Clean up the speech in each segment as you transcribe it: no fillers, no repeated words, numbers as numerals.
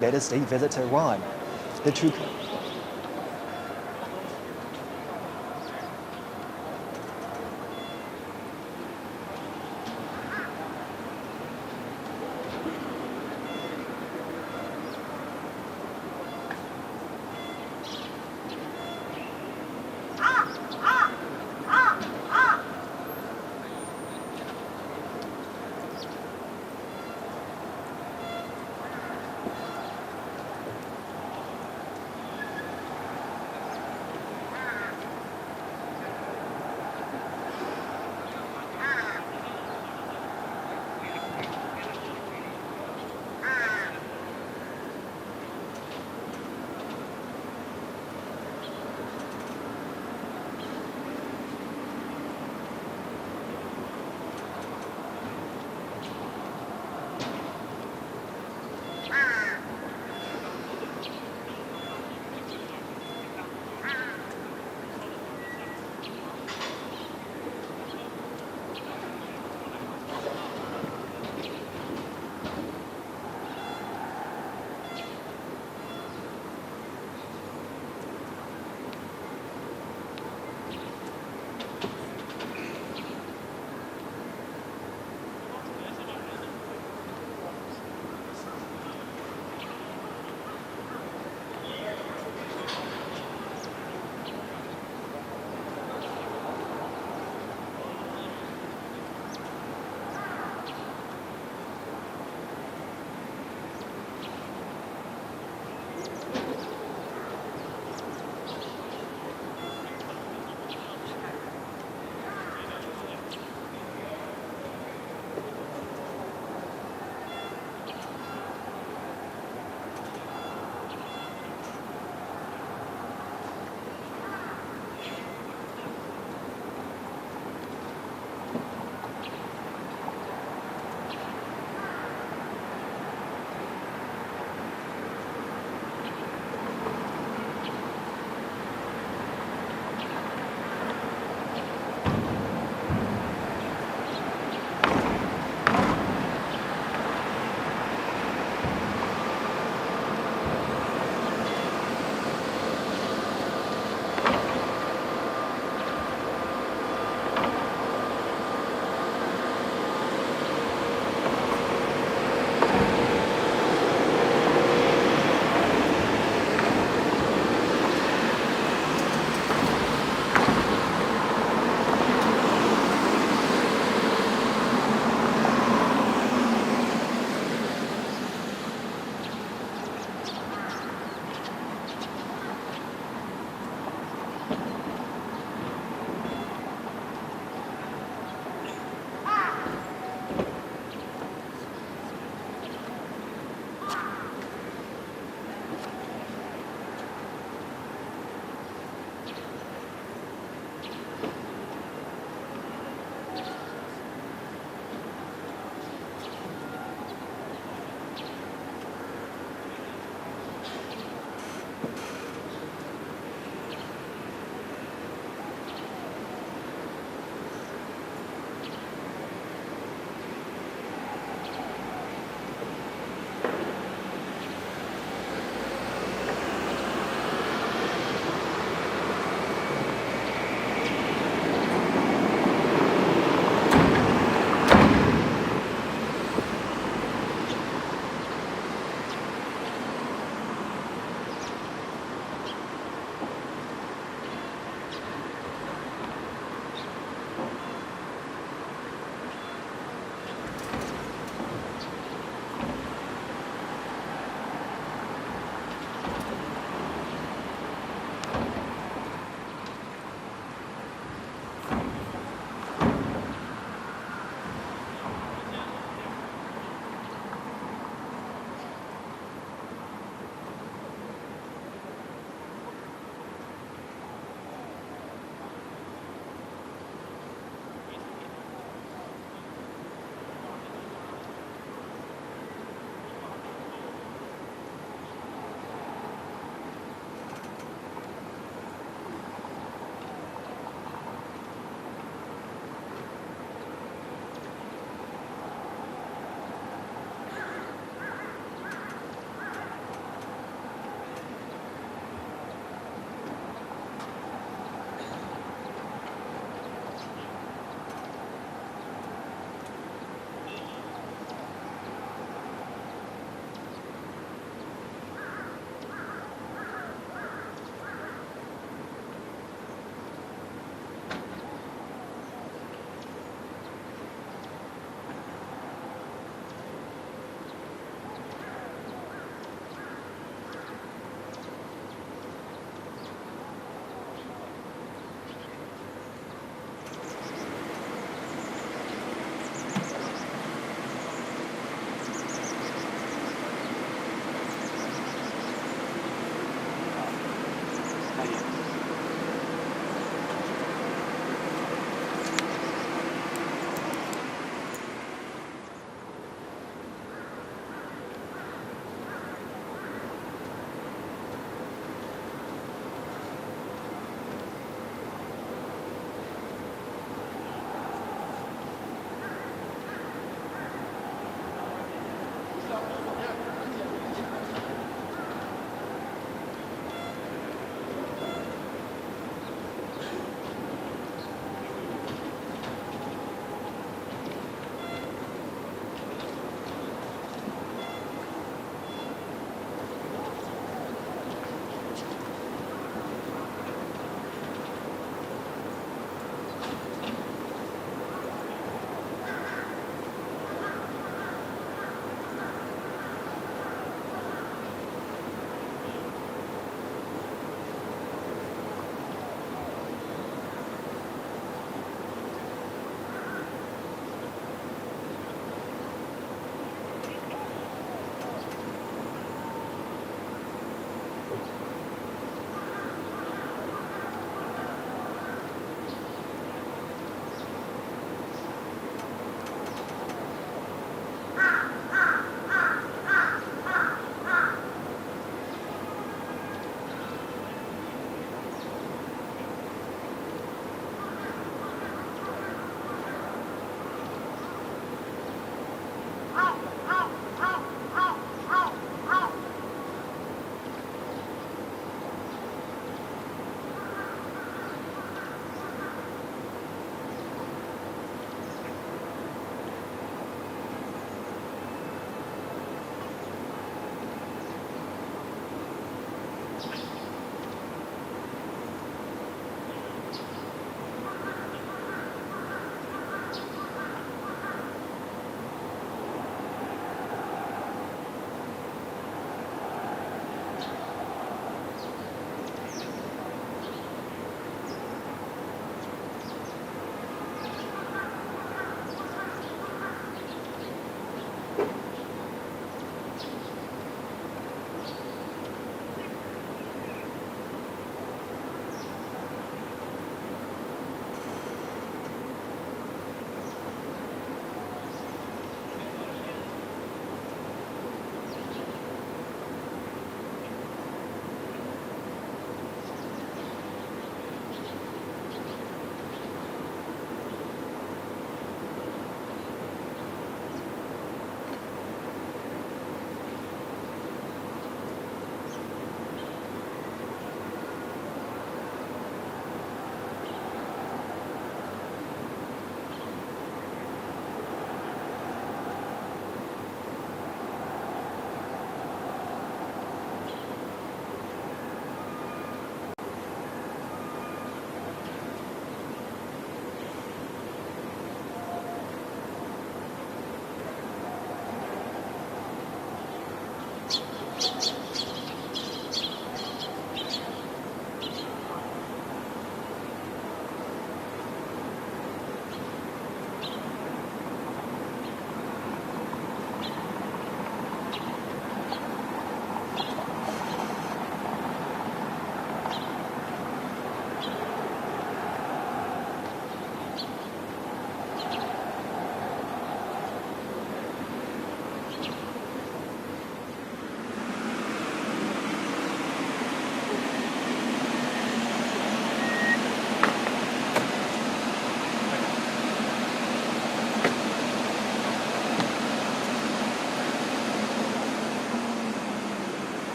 made a state visit to Iran. The two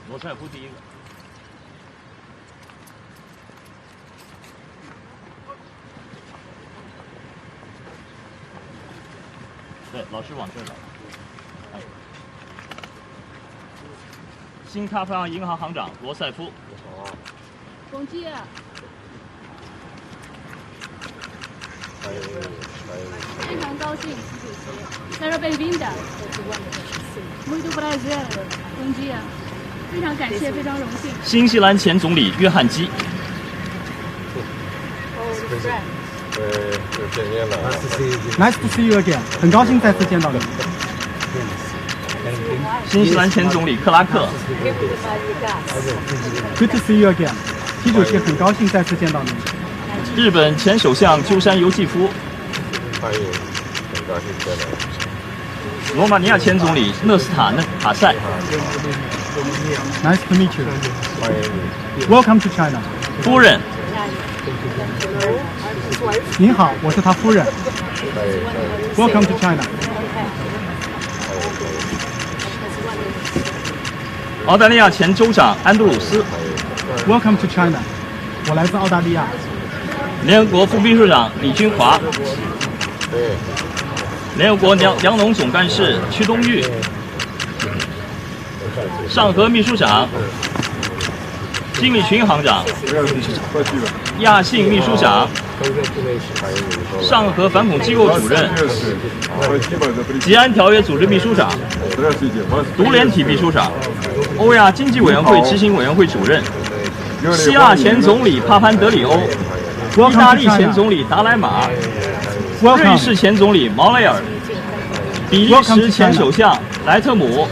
罗塞夫第一个。对，老师往这走。哎，新太平洋银行行长罗塞夫。公鸡啊！非常高兴，Sarah bem-vinda. Muito prazer, bom dia. 非常感谢，非常荣幸。新西兰前总理约翰基。Nice to see you again. 很高兴再次见到你。新西兰前总理克拉克。Good to see you again. 习主席很高兴再次见到你。日本前首相鸠山由纪夫。罗马尼亚前总理讷斯塔塔塞。Nice to meet you. Welcome to China. 夫人。您好，我是他夫人。Welcome to China. 澳大利亚前州长安德鲁斯。Welcome to China. 我来自澳大利亚。联合国副秘书长李军华。联合国粮农总干事屈冬玉。上合秘书长金立群行长。亚信秘书长。上合反恐机构主任。吉安条约组织秘书长。独联体秘书长。欧亚经济委员会执行委员会主任。希腊前总理帕潘德里欧。意大利前总理达莱马。瑞士前总理毛雷尔。比利时前首相莱特姆。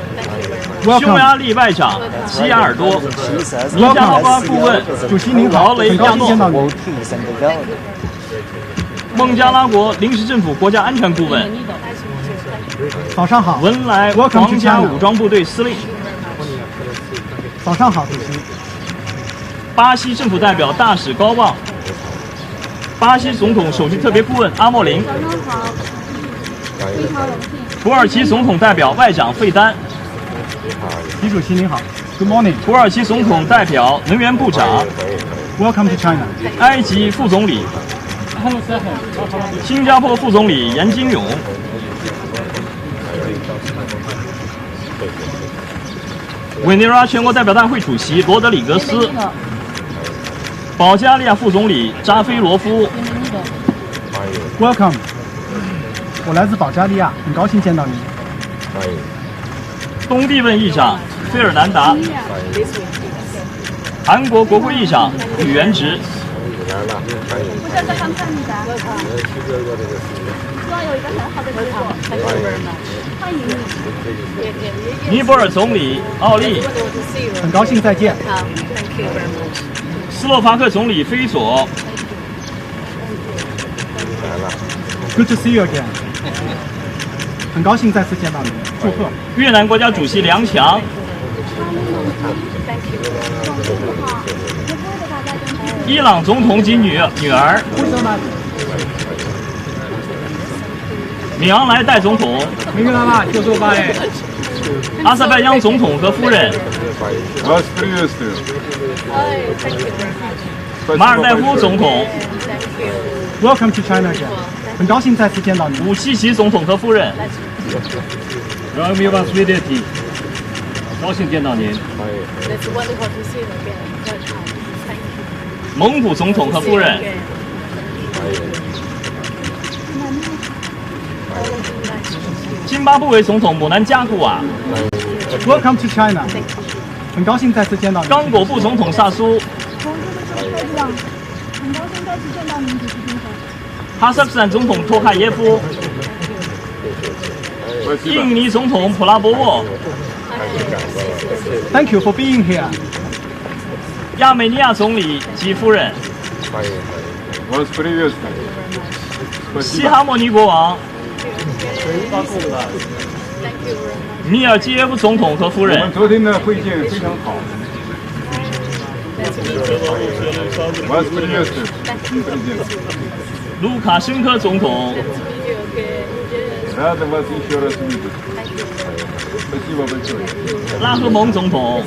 匈牙利外长齐亚尔多。尼加拉瓜顾问劳雷亚诺。孟加拉国临时政府国家安全顾问。早上好。文莱皇家武装部队司令。早上好，主席。巴西政府代表大使高旺。巴西总统首席特别顾问阿莫林。土耳其总统代表外长费丹。习主席您好 ，Good morning。土耳其总统代表能源部长。Welcome to China。埃及副总理。新加坡副总理严金勇。委内瑞拉全国代表大会主席罗德里格斯。保加利亚副总理扎菲罗夫。Welcome。我来自保加利亚，很高兴见到你。东帝汶议长费尔南达。韩国国会议长吕元直。希望有一个很好的结果。欢迎你。尼泊尔总理奥利。很高兴再见。斯洛伐克总理菲佐。Good to see you again。很高兴再次见到你，祝贺。越南国家主席梁强。伊朗总统及女儿。米昂莱代总统。阿塞拜疆总统和夫人。马尔代夫总统。Welcome to China again。很高兴再次见到你。武契奇总统和夫人。高兴见到您。蒙古总统和夫人。津巴布韦总统姆南加古瓦。Welcome to China。很高兴再次见到您。刚果部总统萨苏，同志们，各位部长，很高兴再次见到您，主席先生。哈萨克斯坦总统托卡耶夫，印尼总统普拉博沃， Thank you for being here. 亚美尼亚总理及夫人，西哈莫尼国王，米尔基耶夫总统和夫人。我们昨天的会见非常好。卢卡申科总统，拉赫蒙总统，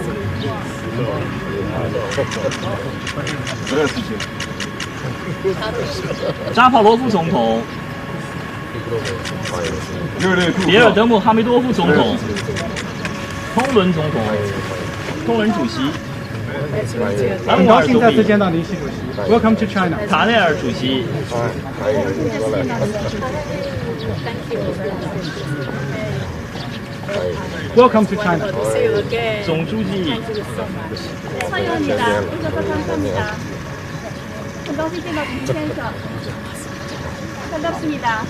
扎帕罗夫总统，别尔德穆哈梅多夫总统，通伦总统，通伦主席，很高兴再次见到您，习主席。Welcome to China. 卡内尔主席， Welcome to China. 总书记， 환영합니다. 오셔서 감사합니다. 很高兴见到主席先生. 반갑습니다.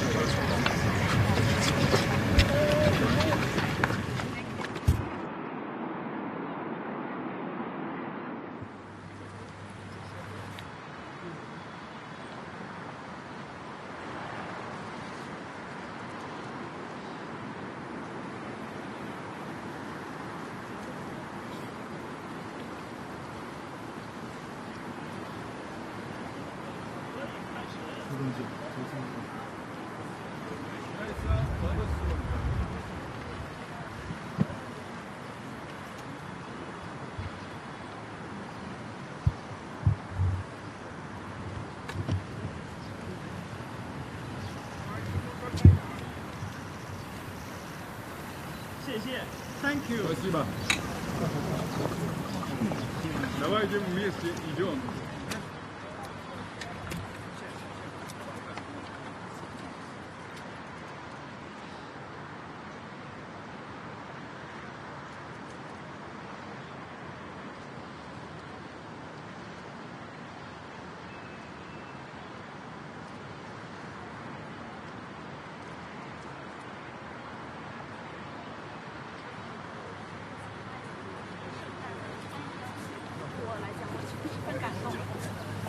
谢谢。 Thank you. Спасибо. Давайте вместе идем.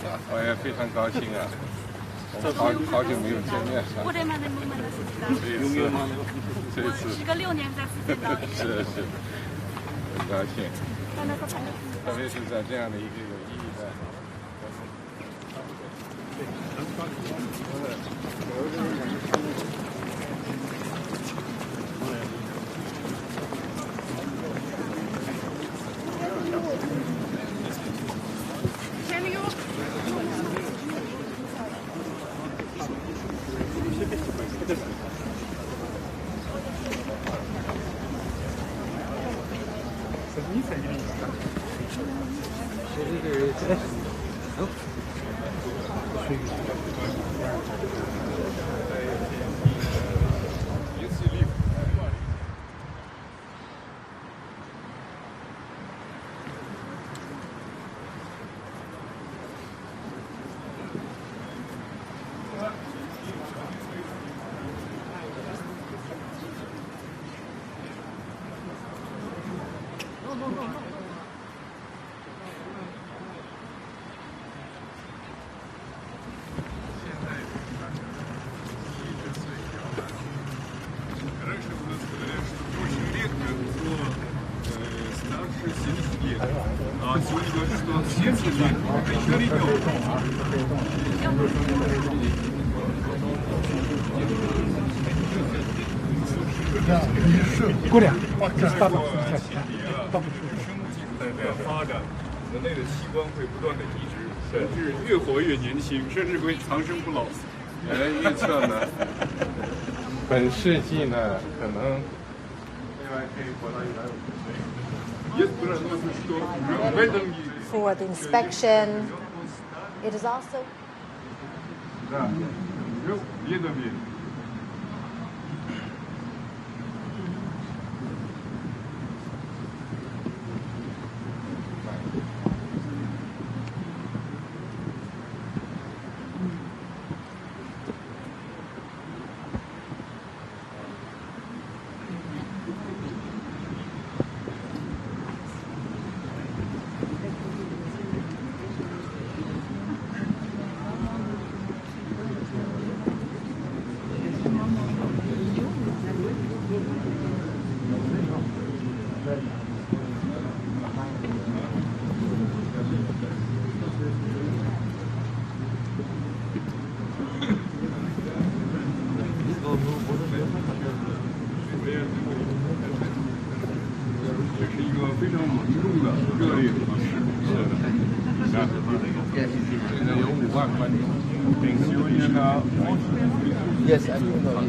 아, 我也非常高兴啊，我们好久没有见面了。 오랜만에 만났습니다. 这一次时隔6年再次见到你，是很高兴， 만나서 반갑습니다. 特别是在这样的一个有意义的。 А сегодня говорят, что он 70 лет, это еще ребенок. Коля, 在发展，人类的器官会不断的移植，甚至越活越年轻，甚至会长生不老。预测呢，本世纪呢，可能另外可以活到150岁。 For the inspection. It is also Да. Видами. 这是一个非常隆重的、热烈的仪式。是的，现在有5万观众。Yes, I do know.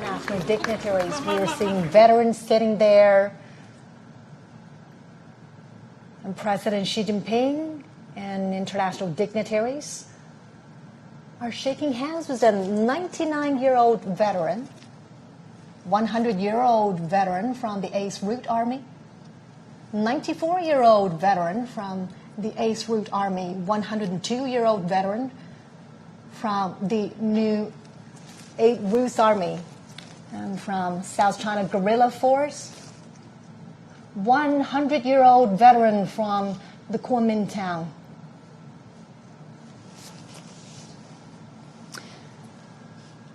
National dignitaries. We are seeing veterans sitting there. And President Xi Jinping and international dignitaries are shaking hands with a 99-year-old veteran, 100-year-old veteran from the 8th Route Army, 94-year-old veteran from the 8th Route Army, 102-year-old veteran from the new 8th Route Army, and from South China Guerrilla Force, 100-year-old veteran from the Kuomintang.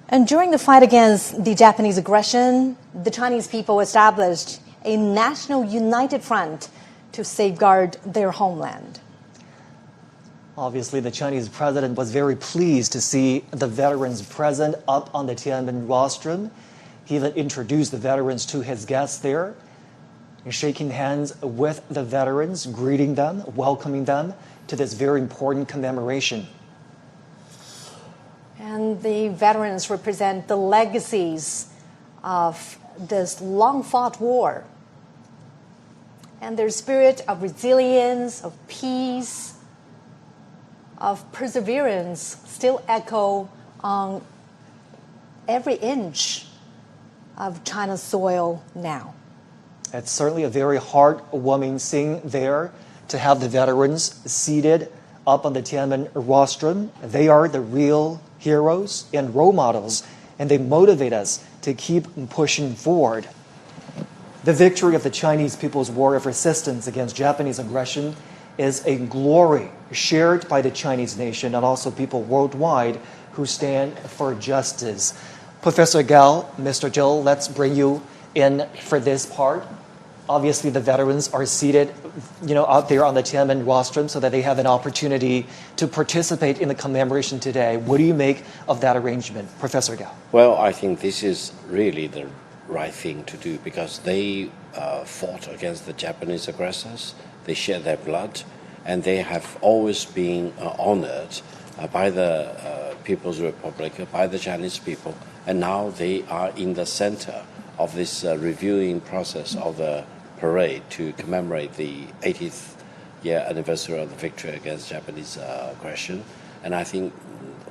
And during the fight against the Japanese aggression, the Chinese people established a national united front to safeguard their homeland. Obviously, the Chinese president was very pleased to see the veterans present up on the Tiananmen rostrum. He even introduced the veterans to his guests there, shaking hands with the veterans, greeting them, welcoming them to this very important commemoration. And the veterans represent the legacies of this long-fought war. And their spirit of resilience, of peace, of perseverance still echo on every inch of China's soil now. It's certainly a very heartwarming scene there to have the veterans seated up on the Tiananmen rostrum. They are the real heroes and role models, and they motivate us to keep pushing forward. The victory of the Chinese People's War of Resistance against Japanese aggression is a glory shared by the Chinese nation and also people worldwide who stand for justice. Professor Gao, Mr. Zhou, let's bring you in for this part. Obviously, the veterans are seated, out there on the Tiananmen rostrum so that they have an opportunity to participate in the commemoration today. What do you make of that arrangement, Professor Gao? Well, I think this is really the right thing to do because they fought against the Japanese aggressors. They shed their blood, and they have always been honored by the People's Republic, by the Chinese people, and now they are in the center of this reviewing process of the parade to commemorate the 80th year anniversary of the victory against Japanese aggression. And I think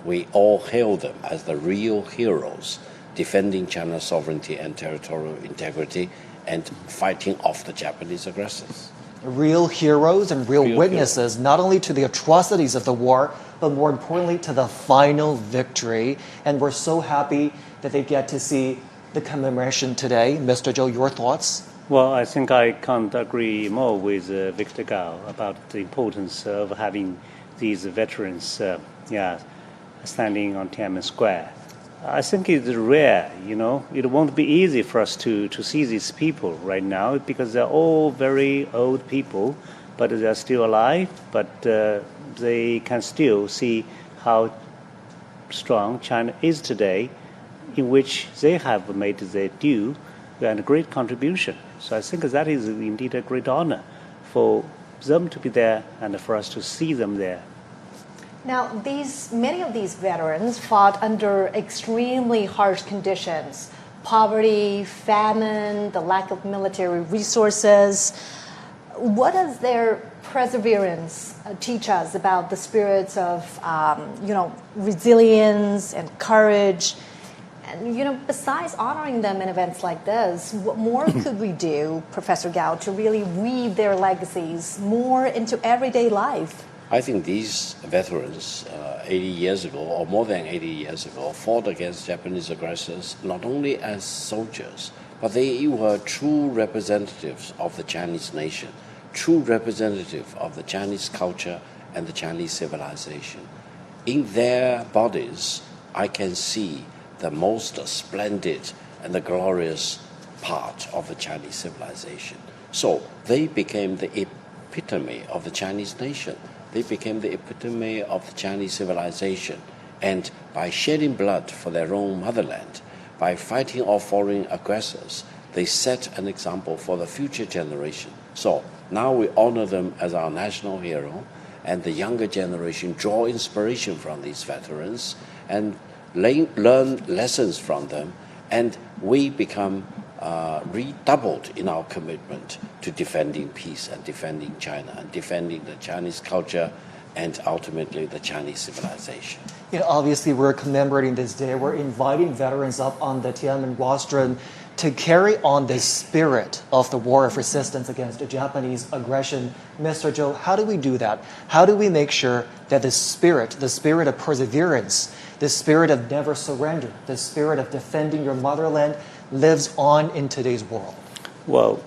we all hail them as the real heroes defending China's sovereignty and territorial integrity and fighting off the Japanese aggressors. Real heroes and real witnesses, not only to the atrocities of the war, but more importantly to the final victory. And we're so happy that they get to see the commemoration today. Mr. Zhou, your thoughts? Well, I think I can't agree more with Victor Gao about the importance of having these veterans standing on Tiananmen Square. I think it's rare, It won't be easy for us to see these people right now because they're all very old people, but they're still alive, but they can still see how strong China is today, in which they have made their due and a great contribution. So I think that is indeed a great honor for them to be there and for us to see them there. Now, many of these veterans fought under extremely harsh conditions, poverty, famine, the lack of military resources. what does their perseverance teach us about the spirits of, resilience and courage? And, besides honoring them in events like this, what more could we do, Professor Gao, to really weave their legacies more into everyday life? I think these veterans, 80 years ago, or more than 80 years ago, fought against Japanese aggressors not only as soldiers, but they were true representatives of the Chinese nation, true representative of the Chinese culture and the Chinese civilization. In their bodies, I can see the most splendid and the glorious part of the Chinese civilization. So they became the epitome of the Chinese nation. They became the epitome of the Chinese civilization. And by shedding blood for their own motherland, by fighting off foreign aggressors, they set an example for the future generation. So now we honor them as our national hero, and the younger generation draw inspiration from these veterans and learn lessons from them, and we become redoubled in our commitment to defending peace and defending China and defending the Chinese culture and ultimately the Chinese civilization. Obviously, we're commemorating this day. We're inviting veterans up on the Tiananmen rostrum to carry on the spirit of the war of resistance against the Japanese aggression. Mr. Zhou, how do we do that? How do we make sure that the spirit of perseverance, the spirit of never surrender, the spirit of defending your motherland lives on in today's world? Well,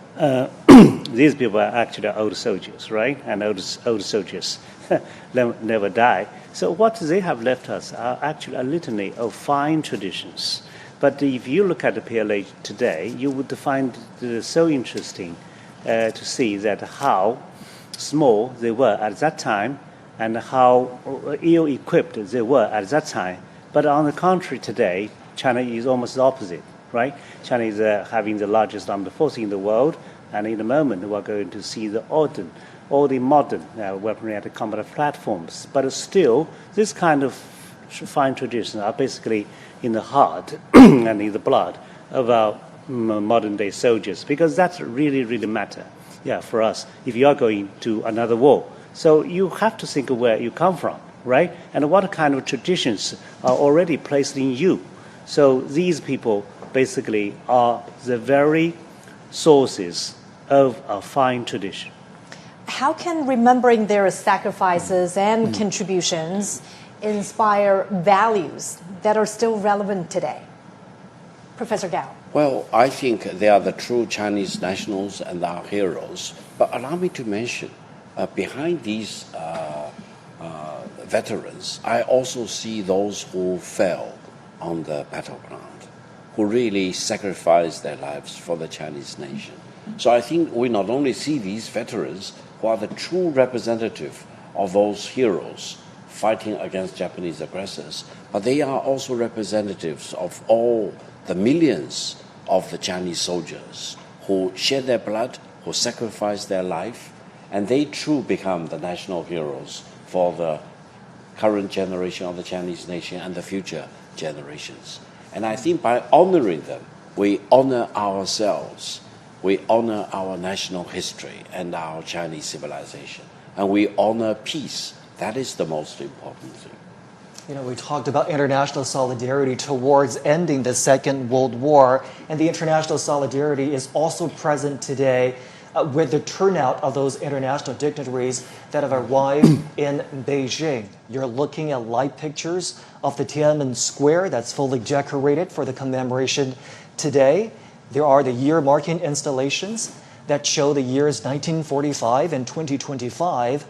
these people are actually old soldiers, right? And old soldiers never die. So what they have left us are actually a litany of fine traditions. But if you look at the PLA today, you would find it so interesting to see that how small they were at that time and how ill-equipped they were at that time. But on the contrary, today, China is almost the opposite, right? China is having the largest armed force in the world, and in a moment we're going to see all the modern weaponry and combat platforms. But still, this kind of fine traditions are basically in the heart and in the blood of our modern-day soldiers, because that's really, really matter, for us, if you are going to another war. So you have to think of where you come from, right? And what kind of traditions are already placed in you. So these people basically are the very sources of a fine tradition. How can remembering their sacrifices and contributions inspire values that are still relevant today? Professor Gao. Well, I think they are the true Chinese nationals and our heroes. But allow me to mention, behind these veterans, I also see those who fell on the battleground, who really sacrificed their lives for the Chinese nation. So I think we not only see these veterans who are the true representative of those heroes fighting against Japanese aggressors, but they are also representatives of all the millions of the Chinese soldiers who shed their blood, who sacrificed their life, and they too become the national heroes for the current generation of the Chinese nation and the future generations. And I think by honoring them, we honor ourselves, we honor our national history and our Chinese civilization, and we honor peace. That is the most important thing. We talked about international solidarity towards ending the Second World War, and the international solidarity is also present today with the turnout of those international dignitaries that have arrived in Beijing. You're looking at live pictures of the Tiananmen Square that's fully decorated for the commemoration today. There are the year-marking installations that show the years 1945 and 2025.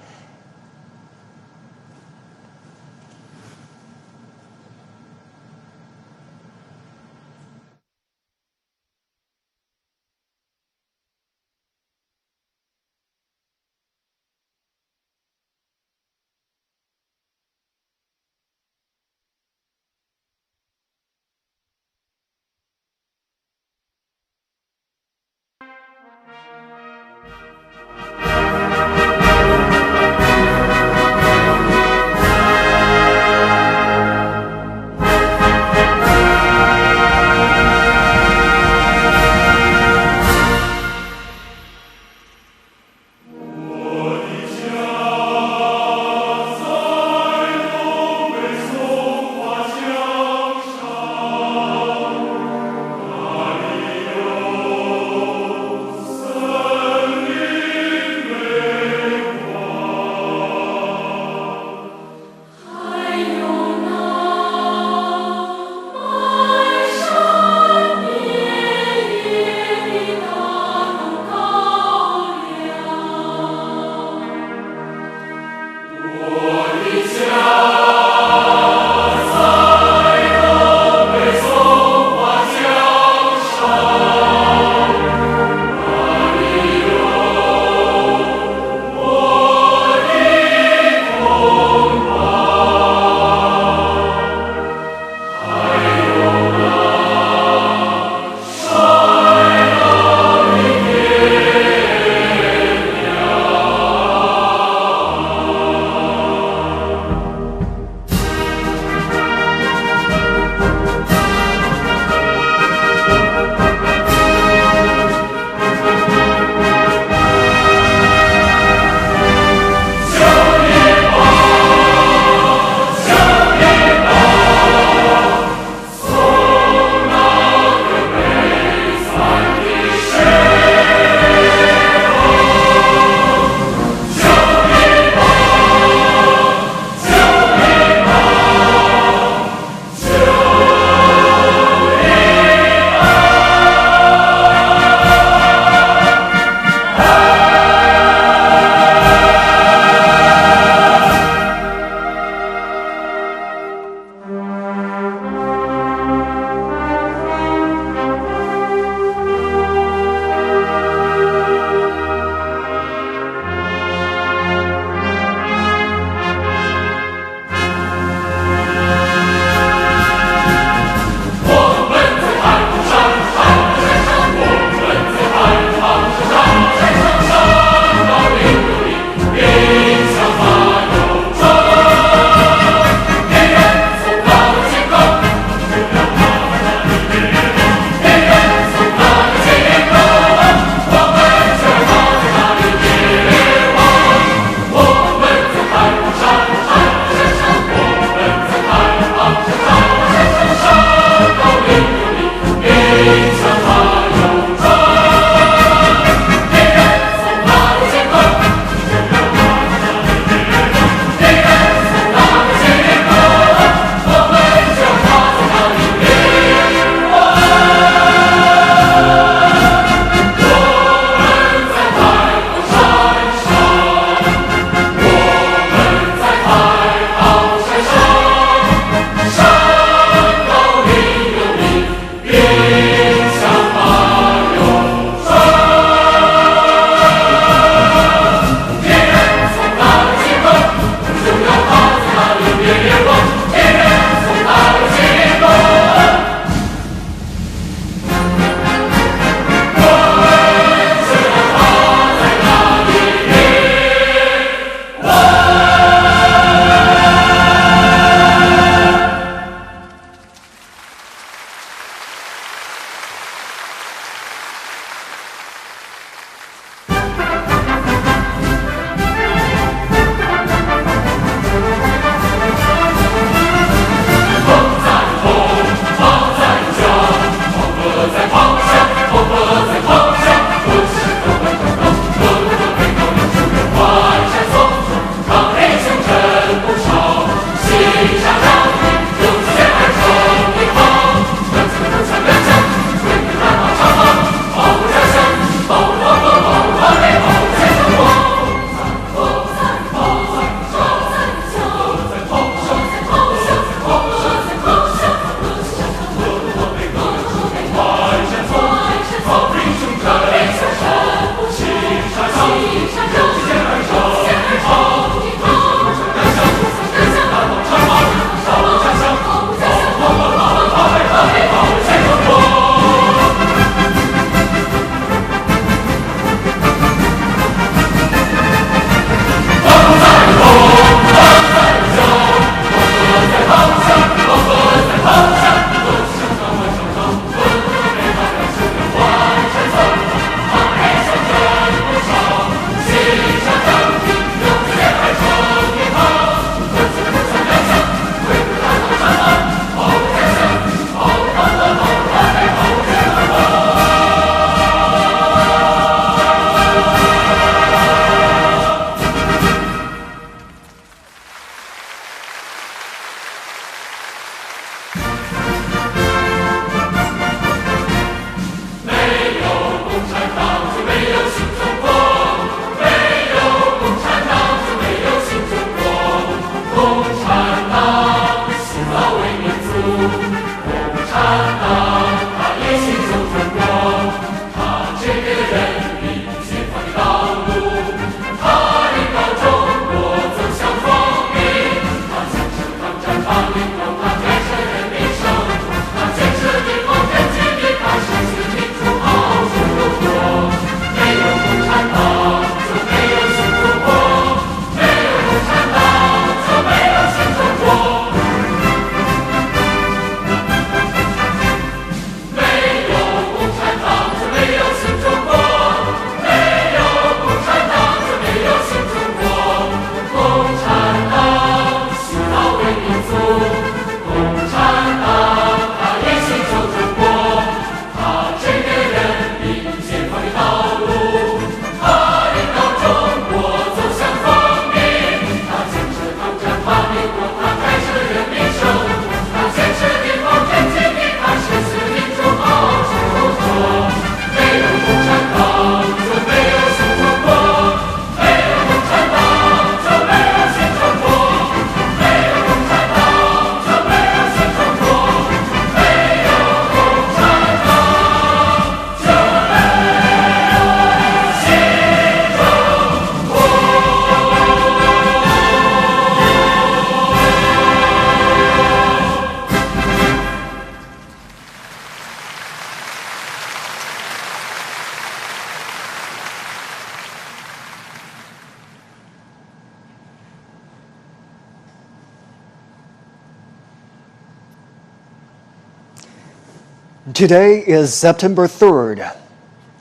Today is September 3rd.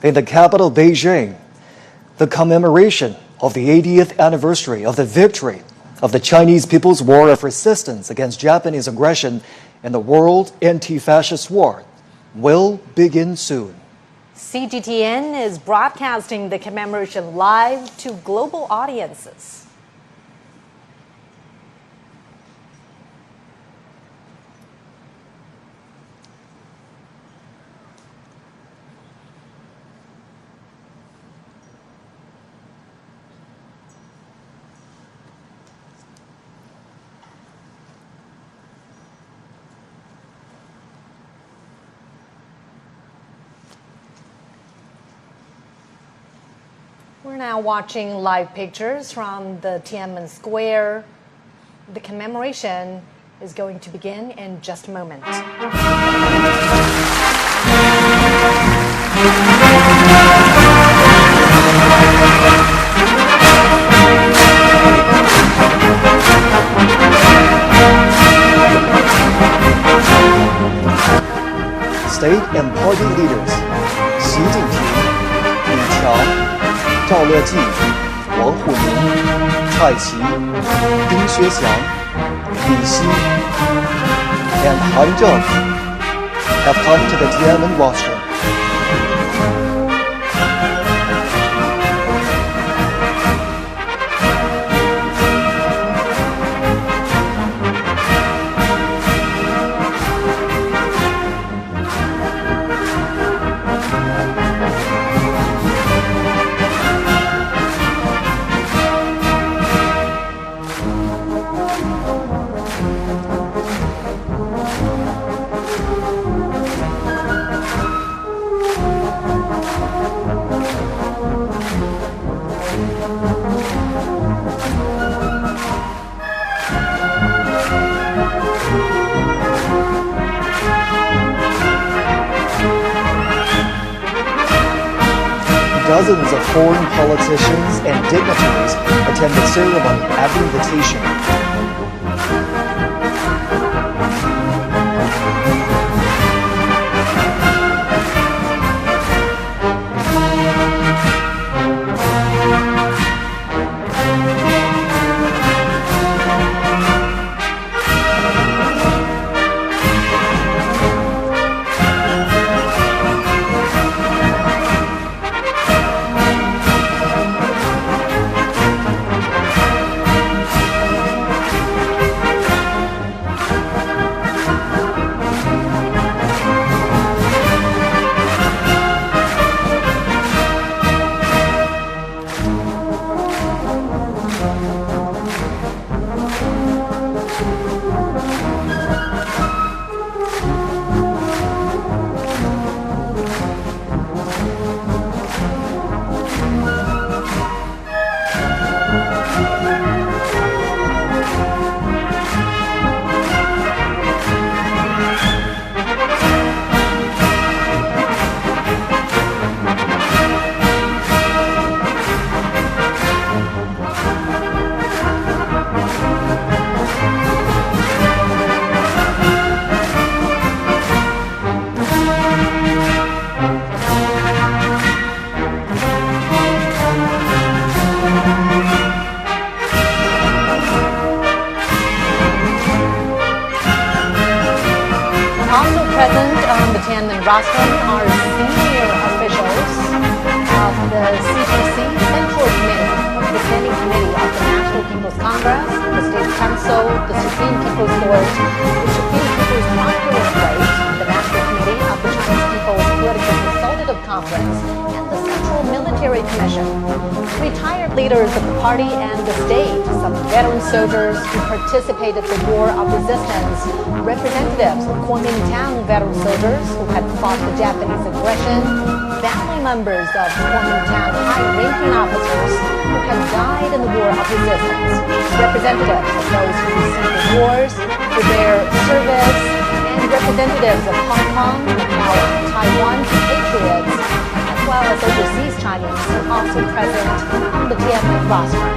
In the capital, Beijing, the commemoration of the 80th anniversary of the victory of the Chinese People's War of Resistance against Japanese aggression in the World Anti-Fascist War will begin soon. CGTN is broadcasting the commemoration live to global audiences. We're now watching live pictures from the Tiananmen Square. The commemoration is going to begin in just a moment. State and party leaders Xi Jinping, Li Qiang, 赵乐际、王沪宁、蔡奇、丁薛祥、李希 and Han Zheng have come to the Tiananmen rostrum. Dozens of foreign politicians and dignitaries attend the ceremony at the invitation. Rostrum are senior officials of the CPC Central Committee, the Standing Committee of the National People's Congress, the State Council, the Supreme People's Court, the Supreme People's Proctorate Plate, the National Committee of the Chinese People's Political Consultative Conference, and the Central Military Commission. Retired leaders of the party and the state, some veteran soldiers who participated in the War of Resistance, representatives of Kuomintang veteran soldiers who had fought the Japanese aggression, family members of Kuomintang high-ranking officers who had died in the War of Resistance, representatives of those who received awards for their service, and representatives of Hong Kong, Macau, and Taiwan patriots, as well as overseas Chinese who are also present on the Tiananmen rostrum.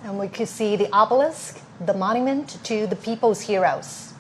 And we could see the obelisk, the monument to the people's heroes.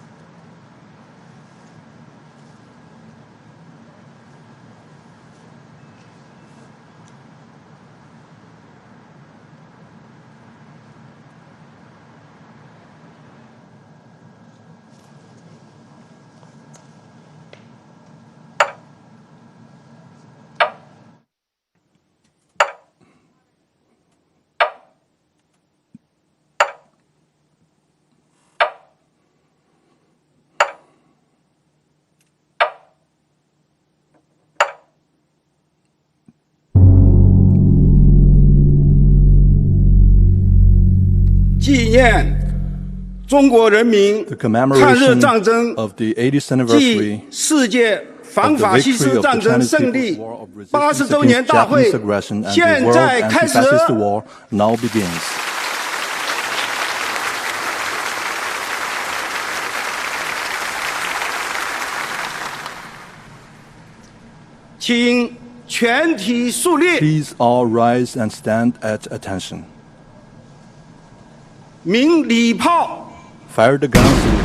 The commemoration of the 80th anniversary of the victory of the Chinese People's War of Resistance against Japanese aggression and the World Anti-Fascist War now begins. Please all rise and stand at attention. Fire the gun salute.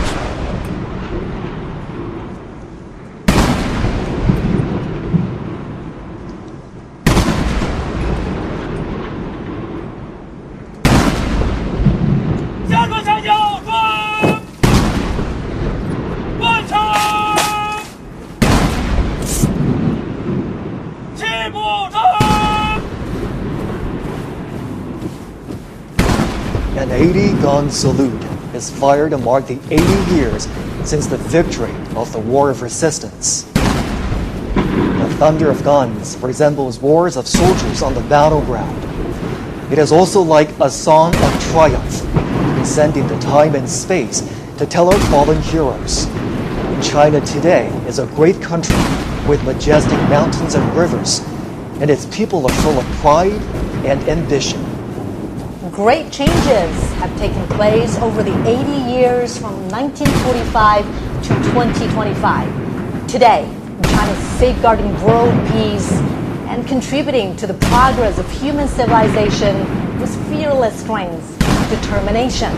An 80-gun salute is fired to mark the 80 years since the victory of the War of Resistance. The thunder of guns resembles roars of soldiers on the battleground. It is also like a song of triumph, descending to time and space to tell our fallen heroes. China today is a great country with majestic mountains and rivers, and its people are full of pride and ambition. Great changes have taken place over the 80 years from 1945 to 2025. Today, China is safeguarding world peace and contributing to the progress of human civilization with fearless strength and determination.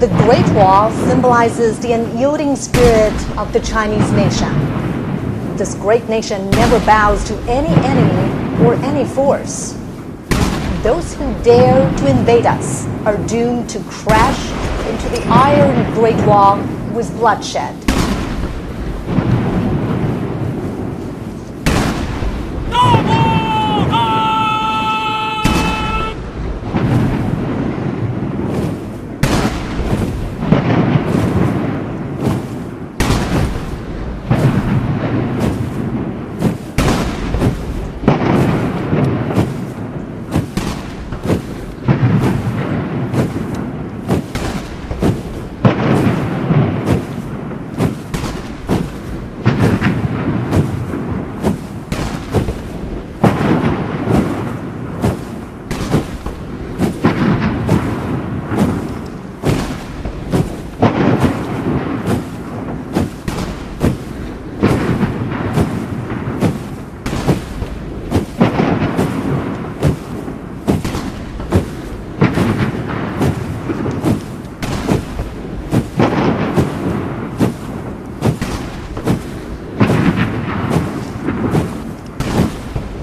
The Great Wall symbolizes the unyielding spirit of the Chinese nation. This great nation never bows to any enemy or any force. Those who dare to invade us are doomed to crash into the Iron Great Wall with bloodshed.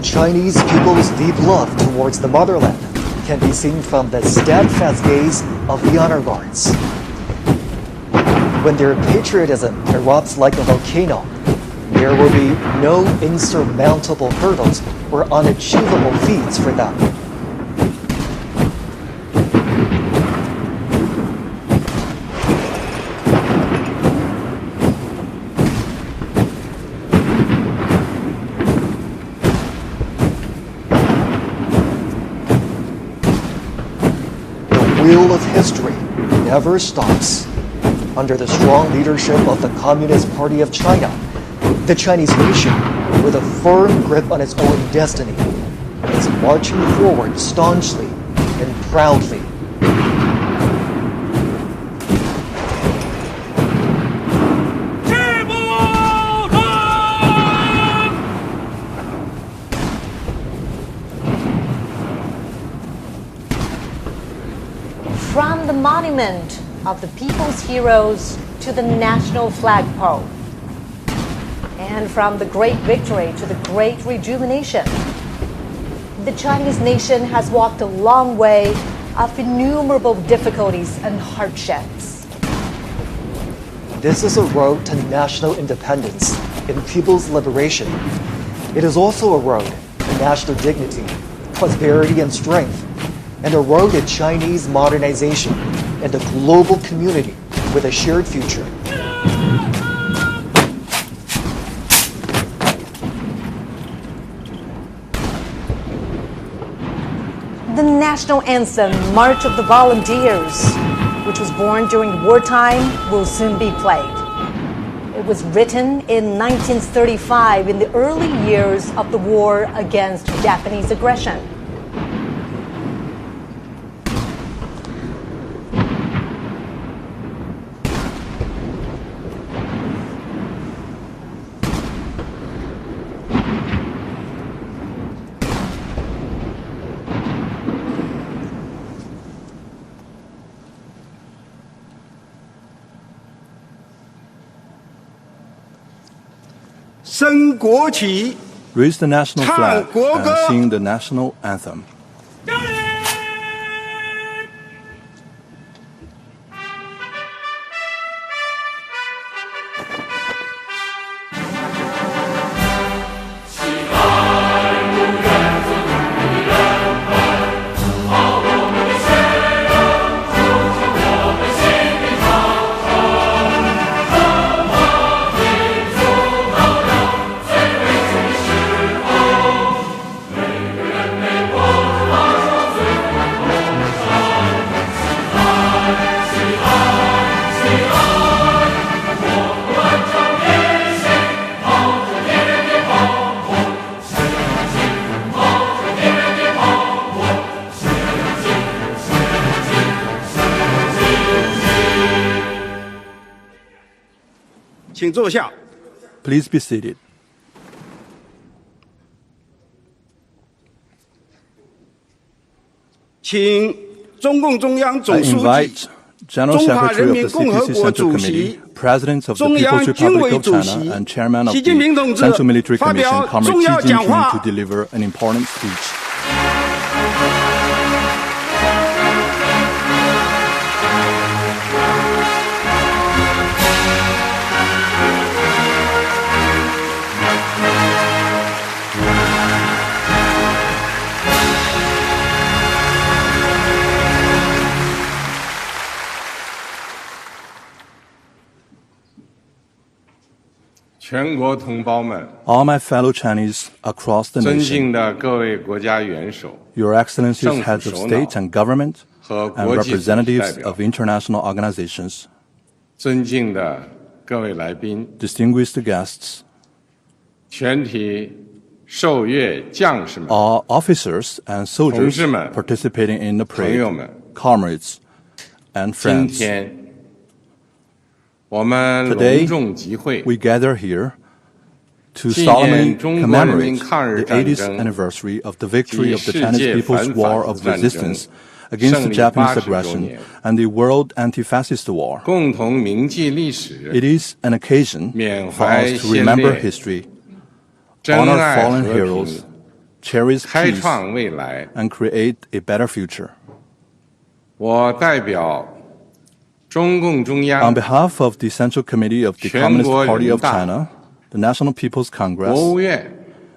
Chinese people's deep love towards the motherland can be seen from the steadfast gaze of the honor guards. When their patriotism erupts like a volcano, there will be no insurmountable hurdles or unachievable feats for them. The wheel of history never stops. Under the strong leadership of the Communist Party of China, the Chinese nation, with a firm grip on its own destiny, is marching forward staunchly and proudly. From the monument of the people's heroes to the national flagpole. And from the great victory to the great rejuvenation. The Chinese nation has walked a long way of innumerable difficulties and hardships. This is a road to national independence and people's liberation. It is also a road to national dignity, prosperity, and strength, and a road to Chinese modernization and a global community with a shared future. The national anthem, March of the Volunteers, which was born during wartime, will soon be played. It was written in 1935 in the early years of the war against Japanese aggression. Raise the national flag and sing the national anthem. Please be seated. I invite General Secretary of the CPC Central Committee, President of the People's Republic of China, and Chairman of the Central Military Commission, Comrade Xi Jinping, to deliver an important speech. All my fellow Chinese across the nation, Your Excellencies, heads of state and government, and representatives of international organizations, distinguished guests, all officers and soldiers participating in the parade, comrades and friends. Today, we gather here to solemnly commemorate the 80th anniversary of the victory of the Chinese People's War of Resistance against the Japanese aggression and the World Anti-Fascist War. It is an occasion for us to remember history, honor fallen heroes, cherish peace, and create a better future. On behalf of the Central Committee of the Communist Party of China, the National People's Congress,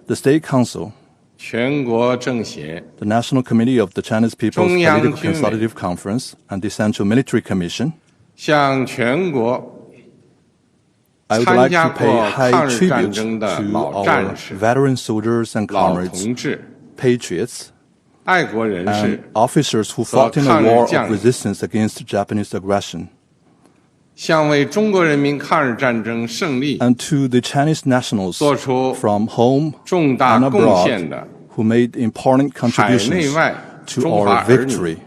the State Council, the National Committee of the Chinese People's Political Consultative Conference, and the Central Military Commission, I would like to pay high tribute to our veteran soldiers and comrades, patriots, and officers who fought in a war of resistance against Japanese aggression, and to the Chinese nationals from home and abroad who made important contributions to our victory.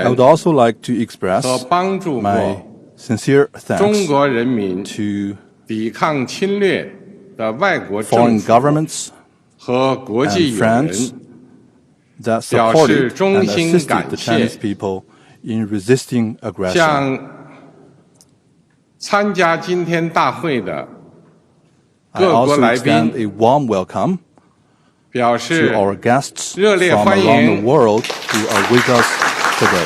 I would also like to express my sincere thanks to 的外国 foreign 政府 governments 和国际 and 友人 friends that 表示 supported 衷 and 心 assisted 感 the 谢 Chinese people in resisting aggression. 向参加今天大会的 I 各国 also 来 extend 宾 a warm welcome 表 to 示 our guests 热烈 from 欢 around 迎 the world who are with us today.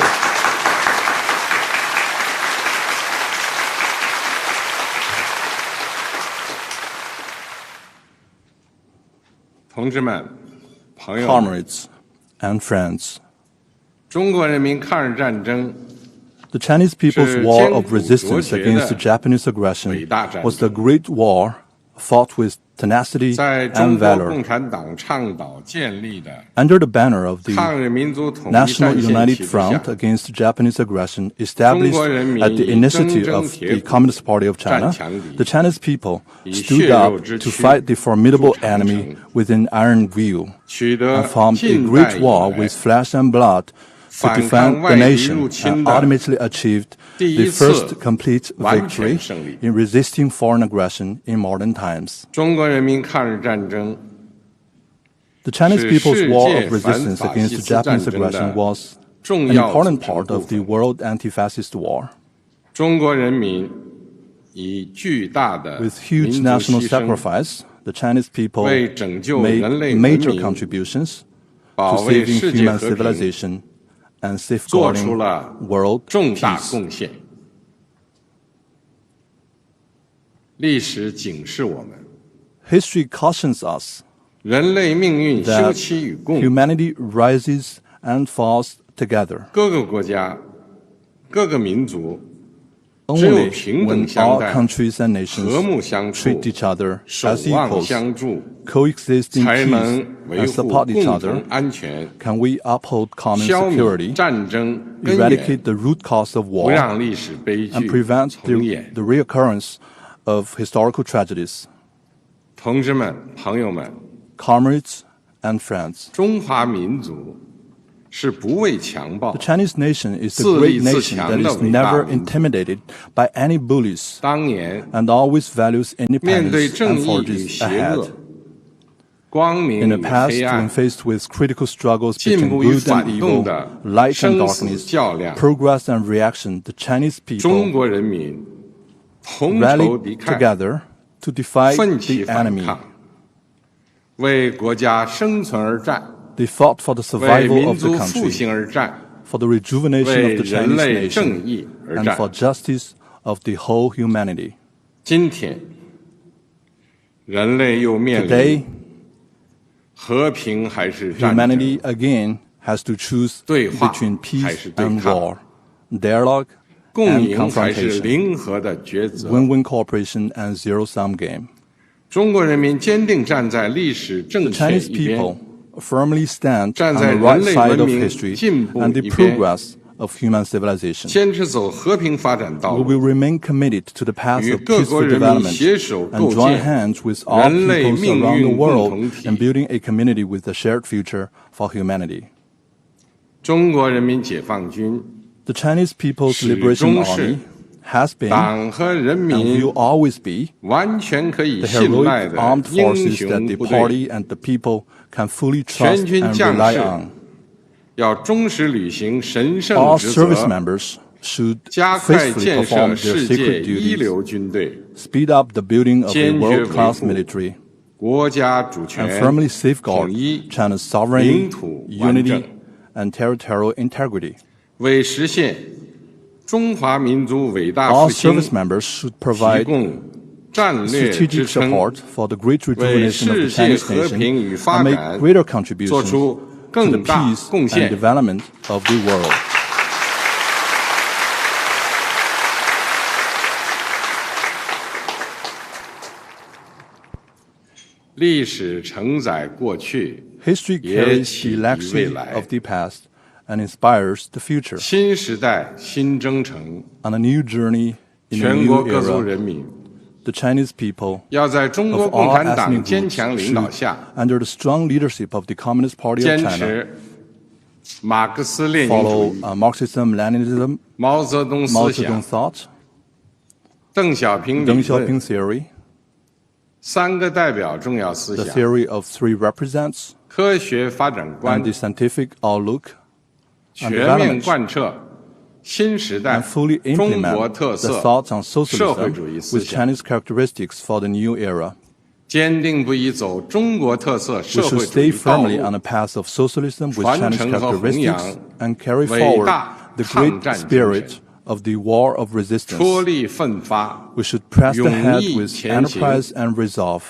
同志们、朋友们， Comrades and friends, 中国人民抗日战争 the Chinese people's 是 war 艰 of 苦卓 resistance 绝 against the 的 Japanese aggression 伟大战 was 争 the great war fought with tenacity 在中 and 国 valor. 共产党倡导建立的 Under the banner of the 抗日民族统一 National 战线 United 体制 Front 下， against Japanese aggression established 中国人民 at the 以 initiative 铮铮 of 铁 the 骨 Communist Party of 战 China, 强敌， the Chinese people 以 stood 血肉 up 之 to 躯 fight the formidable 筑长城 enemy within iron view 取得 and formed a 近 great 代以 war 来 with flesh and blood to 反 defend 抗 the 外敌 nation 入侵 and 的 ultimately achieved 第 the 一次 first complete 完全 victory 胜利。 in resisting foreign aggression in modern times. 中国人民抗日战争 The Chinese 是 people's 世 war 界 of resistance 反法 against 西 the 斯 Japanese 战争 aggression 的 was 重 an 要 important 组成 part 部 of the 分。 world anti-fascist war. 中国人民以巨大的 With 民 huge 族 national 牺牲， sacrifice, the Chinese people 为拯救 made 人类文 major 明， contributions 保 to 卫 saving 世界 human 和平， civilization and 做出 safeguarding 了 world 重大 peace. 贡献。历史警示我们， History cautions us 人类命运休 that 戚与共， humanity rises and falls together. 各个国家、各个民族只有 Only 平等 when 相 all 待、 countries and 和睦 nations 相处 treat、each other 守 as 望 equals, 相助， coexist in 才 peace 能维 and 护 support each 共 other, 同安全， can we uphold common 消灭 security, 战争根源， eradicate the root cause of 不 war, 让历史悲 and 剧 prevent 重演。 the reoccurrence of historical tragedies. 同志们、朋友们， Comrades and friends, 中华民族是不畏强暴 the，Chinese nation is a 自立 great 自 nation 强 that 的 is 伟大 never 民族。 intimidated by any bullies 当年 and always values 面对 independence 正 and 义与 forges 邪 ahead. 恶、光明 In the 与 past, 黑 when 暗、 faced with critical struggles 进 between 步与 good and 反动 evil, 的 light and 生死 darkness, 较量， progress and reaction, the Chinese 中 people 国人民同仇 rallied 敌忾， together to defy 奋起 the 反 enemy. 抗，为国家生存而战， They fought for the 为 survival 民 of the 族复 country, 兴而战， for the rejuvenation 为 of the 人 Chinese 类正 nation, 义而 and 战。 for justice of the whole humanity. 今天，人类又面 Today, 临和平还是战争、 humanity again has to choose 对话 between 还 peace 是对 and 抗、 war, dialogue 共 and 赢还是 confrontation, 零和的抉择。 win-win cooperation and zero-sum game. 中国人民坚定站在历史正 The 确 Chinese 一边 people，firmly stand 站 on 在 the right 人类 side 文 of 明 history 进步 and the 一边， progress of human civilization. 坚持走和平发展道 We 路， will remain committed to the path 与 of 各国 peaceful 人民 development 携手 and 构 join 建 hands with all 人类 peoples 命 around the 运共 world 同体 in。building a community with a shared future for humanity. 中国人民解放军 The Chinese People's 始 Liberation 终是 Army has been 党和人 and 民 will always be 完全可以 the 信赖 heroic 的 armed 英 forces that 雄 the 部队。 party and the people can fully trust 全军 and 将 rely 士 on. 要忠实履行神圣 All 职 service 责， members should 加快 faithfully 建设 perform their 世界 sacred 一 duties, 流军队， speed up the building of a 坚决维 world-class 护 military, 国家主 and 权 firmly 统 safeguard 一， China's sovereignty, 领土完整， unity, and territorial integrity. 为实现中华民族伟大 All 复兴 service members should 提 provide 供战略支 strategic 撑， support for the great 为 rejuvenation of the 世界 Chinese 和 nation 平与发 and make 展 greater 做 contributions 出 to the 更大 peace 贡 and 献。 development of the world. 历史承载过去， History 也 carries 启 the 迪未 legacy 来 of。the past and inspires the future. 新时代新征程， On a new journey in a 全国 new 各族 era, 人民 the Chinese people 要在中国 of 共 all 产党 ethnic 坚 groups 强领导 should, 下， under the strong leadership of the Communist Party of 坚 China, 持马克思列宁主 follow 义、 Marxism, Leninism, 毛泽东 Mao 思 Zedong 想、 thought, 邓小平理 Deng 论 Xiaoping theory, 三个代表重要思 The 想 theory of three represents 科学发展 and 观 the scientific outlook 全 and 面 development 贯彻新时代 and fully 中国 implement 特 the 色 thoughts on 社会主义 socialism 思 with 想， Chinese characteristics for the new era. 坚定不移走中国特色 We 社 should 会主 stay 义道 firmly 路 on， the path of socialism with 传 Chinese 承和弘扬 characteristics and carry 伟 forward 大 the 抗 great 战精 spirit 神， of the war of resistance. 出力奋发， We should press the 勇 head 毅 with 前行， enterprise and resolve.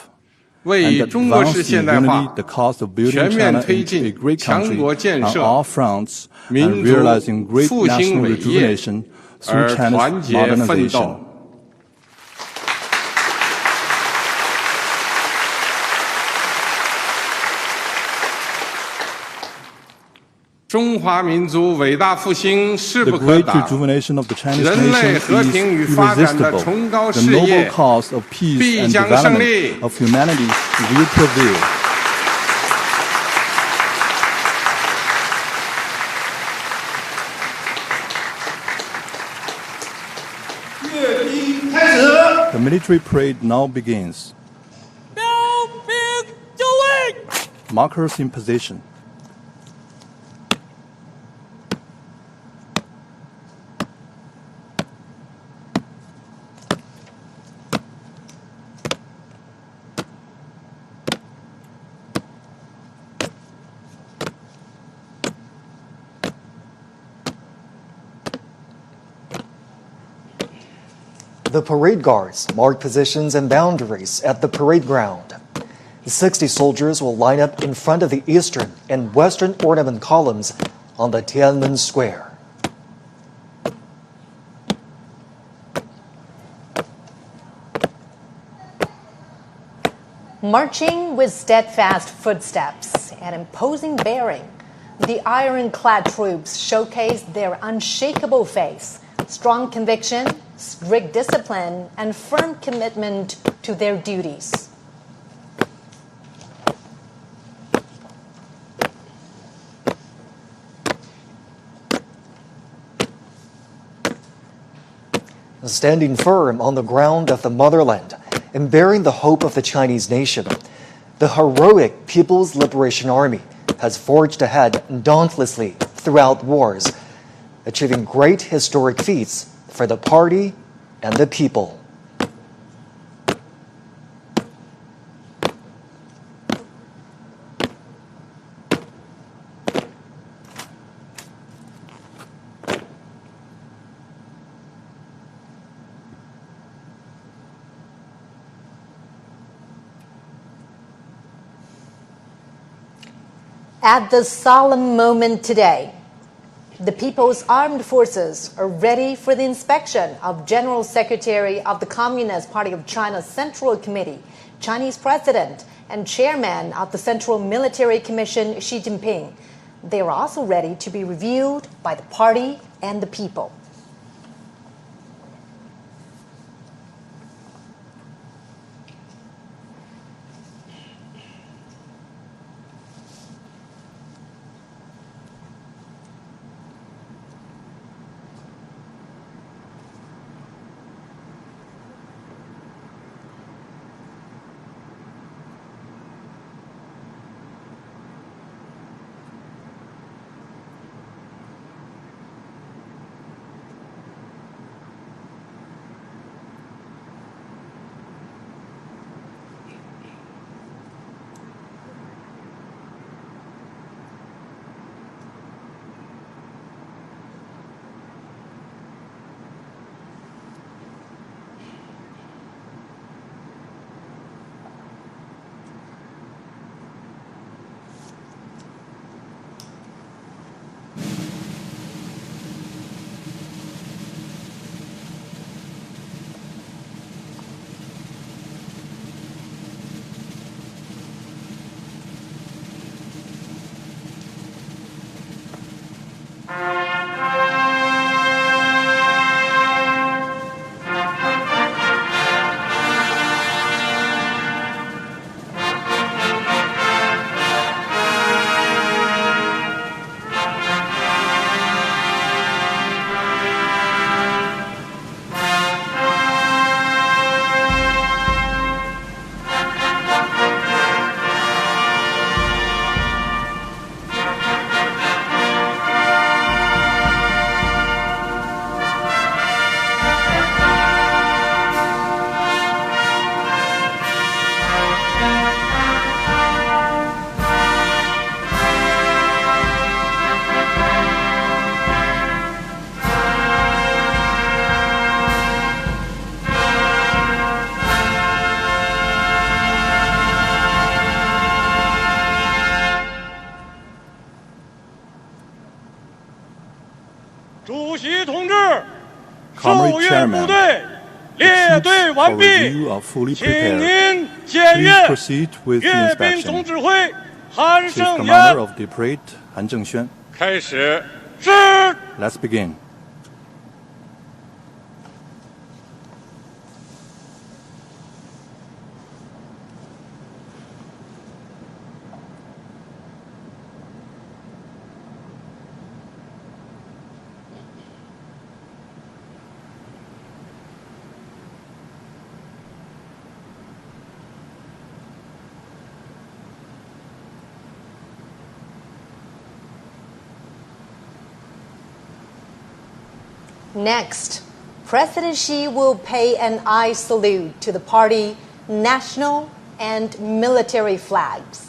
为 And 中国式 advance 现 in 代 unity 化 the cause of building 全面 China 推 into a 进 great 强 country 国建 on 设 all fronts 民 and 族 realizing great 复兴 national 伟业 rejuvenation 而 through 团 China's 结奋 modernization. 斗。中华民族伟大复兴势 The 不可 great 挡， rejuvenation of the Chinese 人类 nation 和平与 is 发展的 irresistible. 崇高 The 事 noble 业 cause of peace 必 and 将胜利。 development of humanity will prevail. The military parade now begins. Markers in position. The parade guards mark positions and boundaries at the parade ground. 60 soldiers will line up in front of the eastern and western ornament columns on the Tiananmen Square. Marching with steadfast footsteps and imposing bearing, the ironclad troops showcase their unshakable faith, strong conviction, strict discipline, and firm commitment to their duties. Standing firm on the ground of the motherland and bearing the hope of the Chinese nation, the heroic People's Liberation Army has forged ahead dauntlessly throughout wars, achieving great historic feats for the party and the people. At this solemn moment today, the People's Armed Forces are ready for the inspection of General Secretary of the Communist Party of China's Central Committee, Chinese President, and Chairman of the Central Military Commission, Xi Jinping. They are also ready to be reviewed by the party and the people. 席同志， Comrade 受阅部 Chairman, 队 the 列队 troops 完 for 毕， review are fully 请 prepared. 您检 Please 阅 proceed with the 阅兵总 inspection. 指挥韩 Chief 胜 Commander 元 of the parade, Han Zhengxuan. 开始。是。 Let's begin. Next, President Xi will pay an eye salute to the party national and military flags.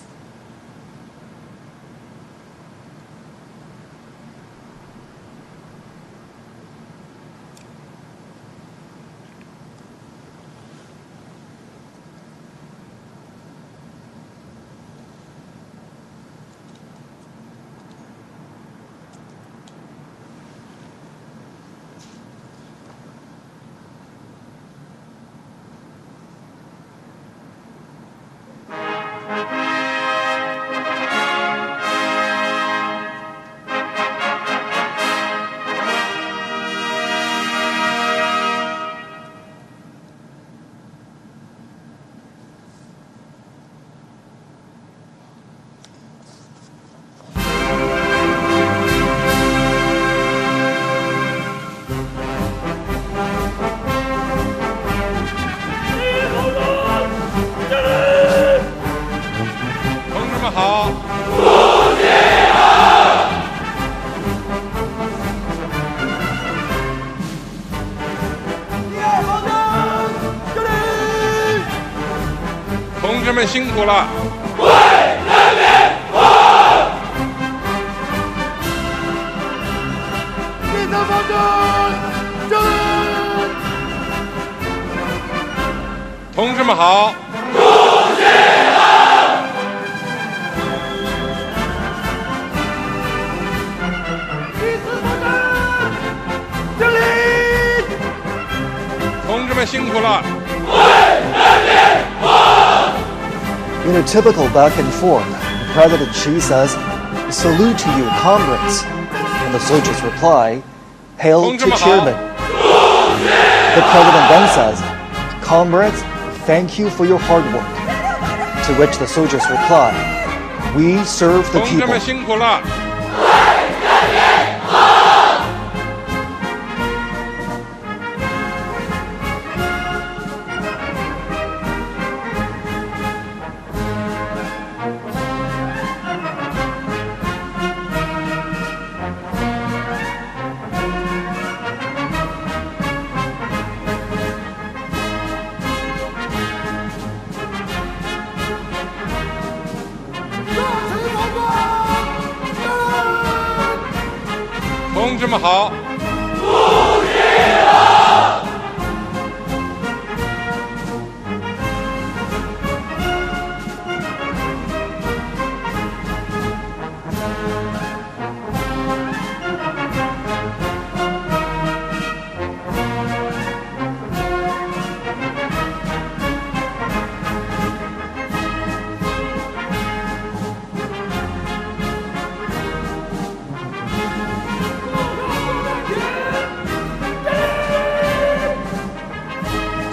辛苦了！为人民服务！地上方针，正！同志们好！主席好！第四方针，敬礼！同志们辛苦了！为人民服务！ In a typical back and forth, President Xi says, "Salute to you, comrades." And the soldiers reply, "Hail to chairman." The president then says, "Comrades, thank you for your hard work." To which the soldiers reply, "We serve the people." 同志们辛苦了！ 同志们好！主席好！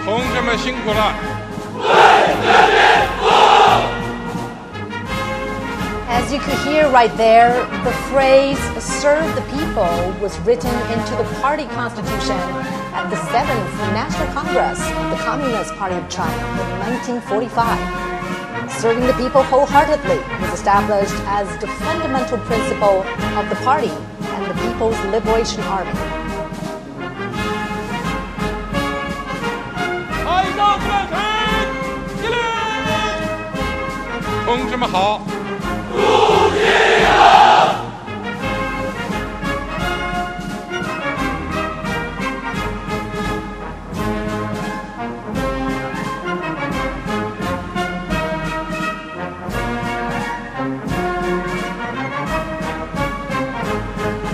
同志们辛苦了！ As you could hear right there, the phrase "serve the people" was written into the party constitution at the 7th National Congress of the Communist Party of China in 1945. Serving the people wholeheartedly was established as the fundamental principle of the party and the People's Liberation Army. 同志们好！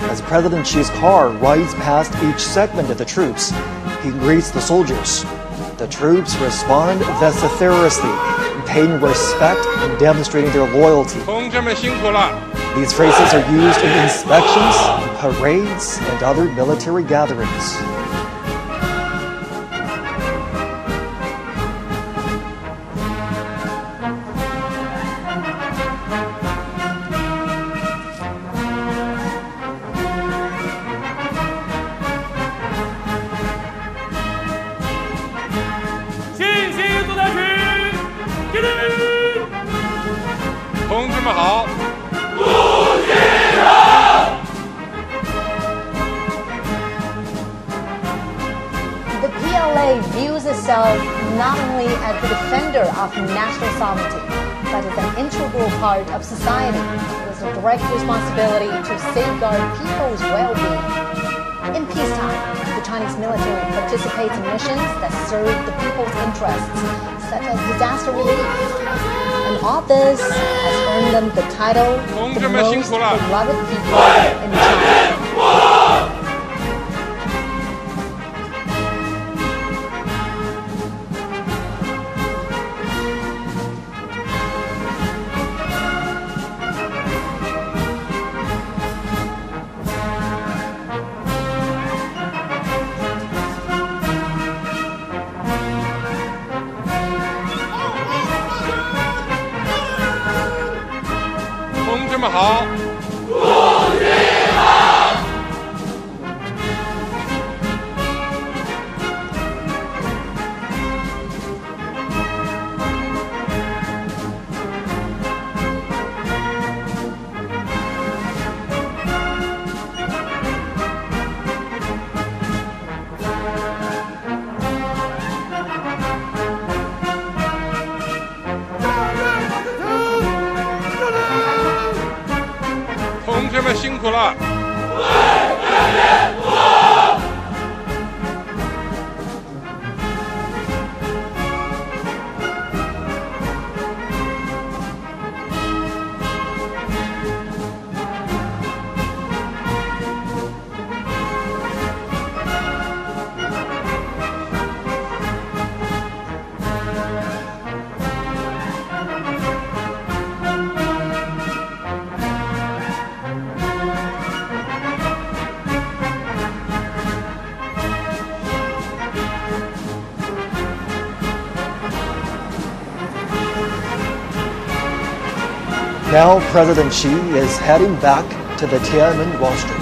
As President Xi's car rides past each segment of the troops, he greets the soldiers. The troops respond vociferously, paying respect and demonstrating their loyalty. 同志们辛苦了。 These phrases are used in inspections, parades, and other military gatherings. The PLA views itself not only as the defender of national sovereignty, but as an integral part of society with a direct responsibility to safeguard people's well-being. In peacetime, the Chinese military participates in missions that serve the people's interests, such as disaster relief. And all this has earned them the title the most beloved people in China. Now President Xi is heading back to the Tiananmen rostrum.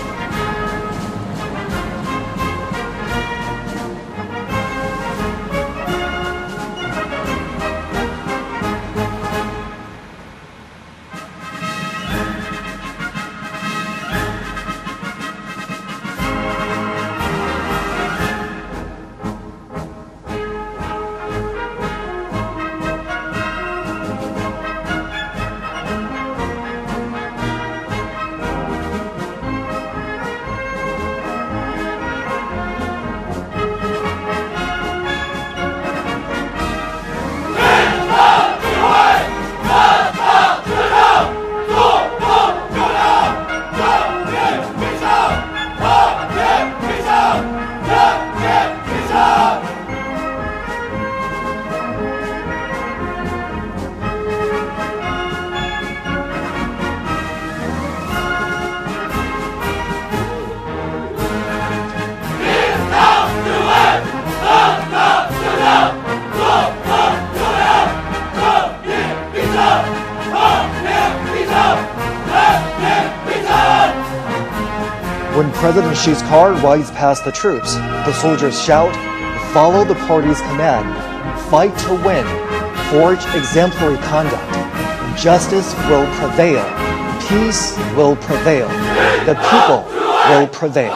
When President Xi's car rides past the troops, the soldiers shout, "Follow the party's command, fight to win, forge exemplary conduct. Justice will prevail, peace will prevail, the people will prevail."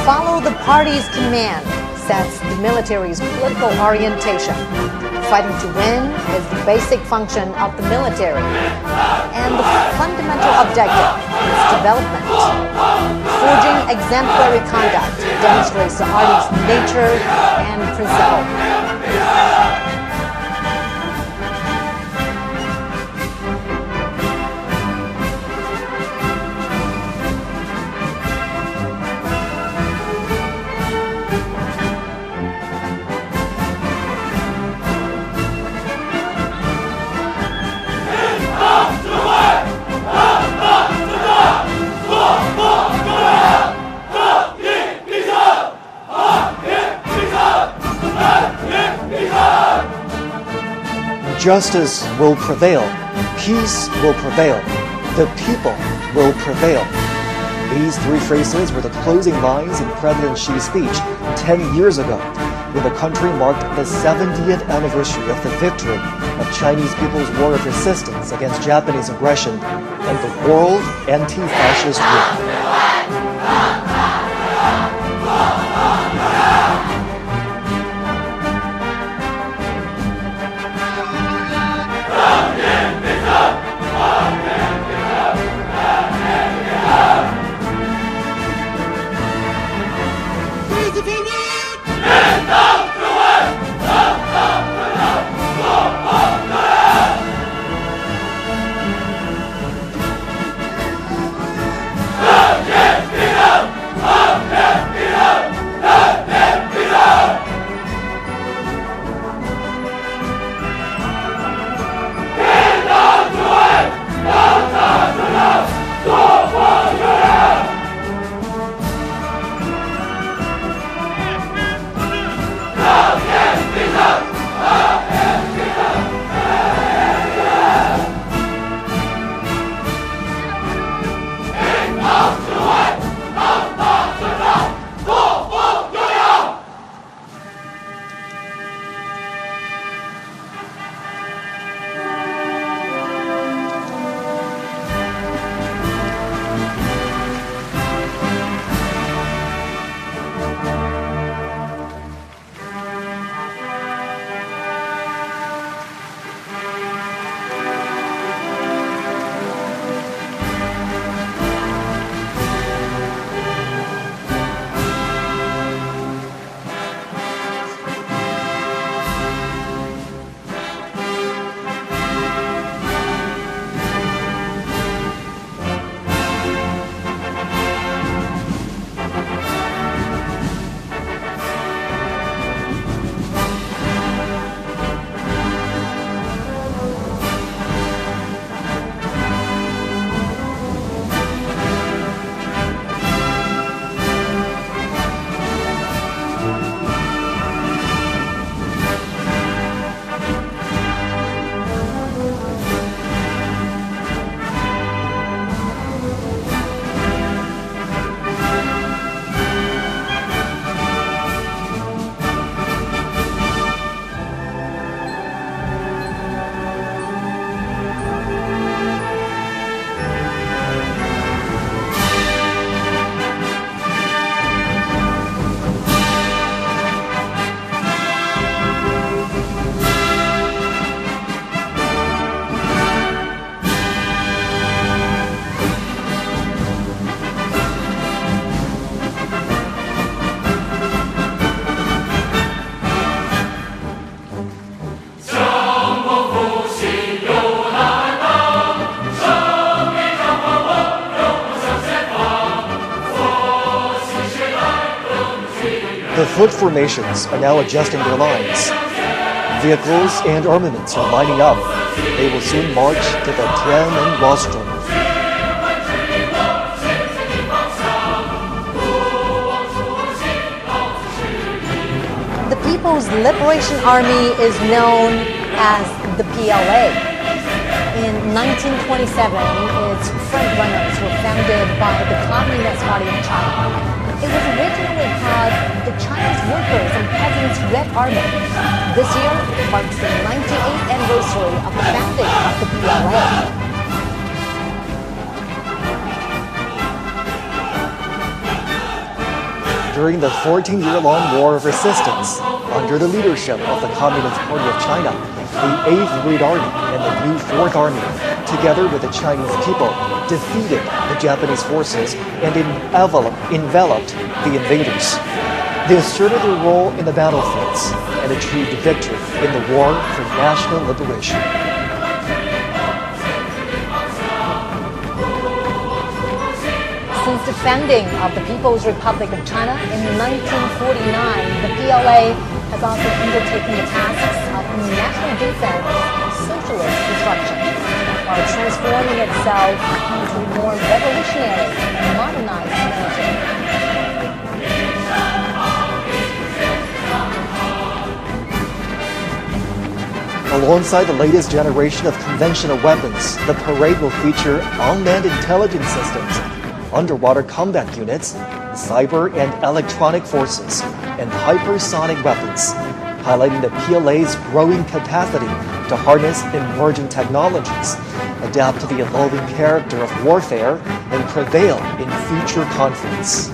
Follow the party's command sets the military's political orientation. Fighting to win is the basic function of the military, and the fundamental objective is development. Forging exemplary conduct demonstrates the army's nature and principle. Justice will prevail. Peace will prevail. The people will prevail. These three phrases were the closing lines in President Xi's speech 10 years ago, when the country marked the 70th anniversary of the victory of Chinese people's war of resistance against Japanese aggression and the world anti-fascist war. The foot formations are now adjusting their lines. Vehicles and armaments are lining up. They will soon march to the Tiananmen rostrum. The People's Liberation Army is known as the PLA. In 1927, its frontrunners were founded by the Communist Party of China. It was originally called the Chinese Workers and Peasants Red Army. This year marks the 98th anniversary of the founding of the PLA. During the 14-year-long War of Resistance, under the leadership of the Communist Party of China, the 8th Red Army and the new 4th Army, together with the Chinese people, defeated the Japanese forces and enveloped the invaders. They asserted their role in the battlefields and achieved victory in the war for national liberation. Since the founding of the People's Republic of China in 1949, the PLA has also undertaken the tasks of national defense and socialist construction, while transforming itself into a more revolutionary and modernized military. Alongside the latest generation of conventional weapons, the parade will feature unmanned intelligence systems, underwater combat units, cyber and electronic forces, and hypersonic weapons, highlighting the PLA's growing capacity to harness emerging technologies, adapt to the evolving character of warfare, and prevail in future conflicts.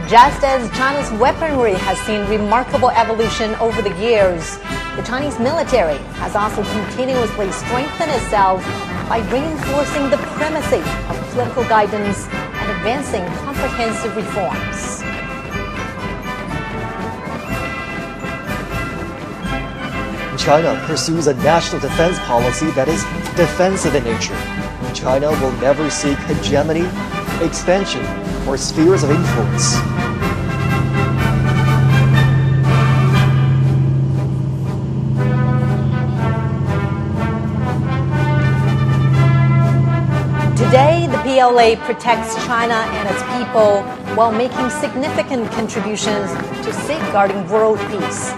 Just as China's weaponry has seen remarkable evolution over the years, the Chinese military has also continuously strengthened itself by reinforcing the primacy of political guidance and advancing comprehensive reforms. China pursues a national defense policy that is defensive in nature. China will never seek hegemony, expansion, or spheres of influence. Today, the PLA protects China and its people while making significant contributions to safeguarding world peace.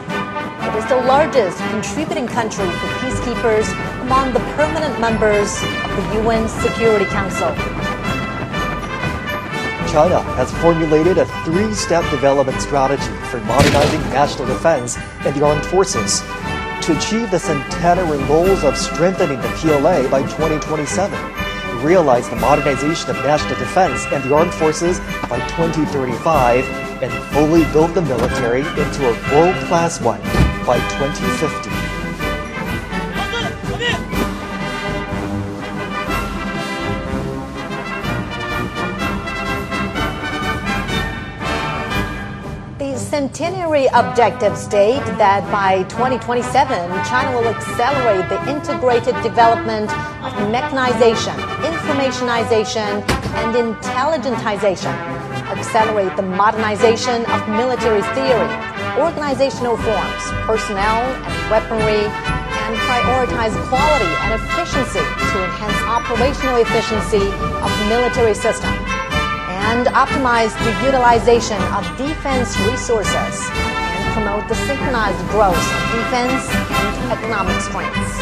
It is the largest contributing country for peacekeepers among the permanent members of the UN Security Council. China has formulated a three-step development strategy for modernizing national defense and the armed forces to achieve the centenary goals of strengthening the PLA by 2027, realize the modernization of national defense and the armed forces by 2035, and fully build the military into a world-class one by 2050. Centenary objectives state that by 2027, China will accelerate the integrated development of mechanization, informationization, and intelligentization, accelerate the modernization of military theory, organizational forms, personnel, and weaponry, and prioritize quality and efficiency to enhance operational efficiency of the military system, and optimize the utilization of defense resources and promote the synchronized growth of defense and economic strengths.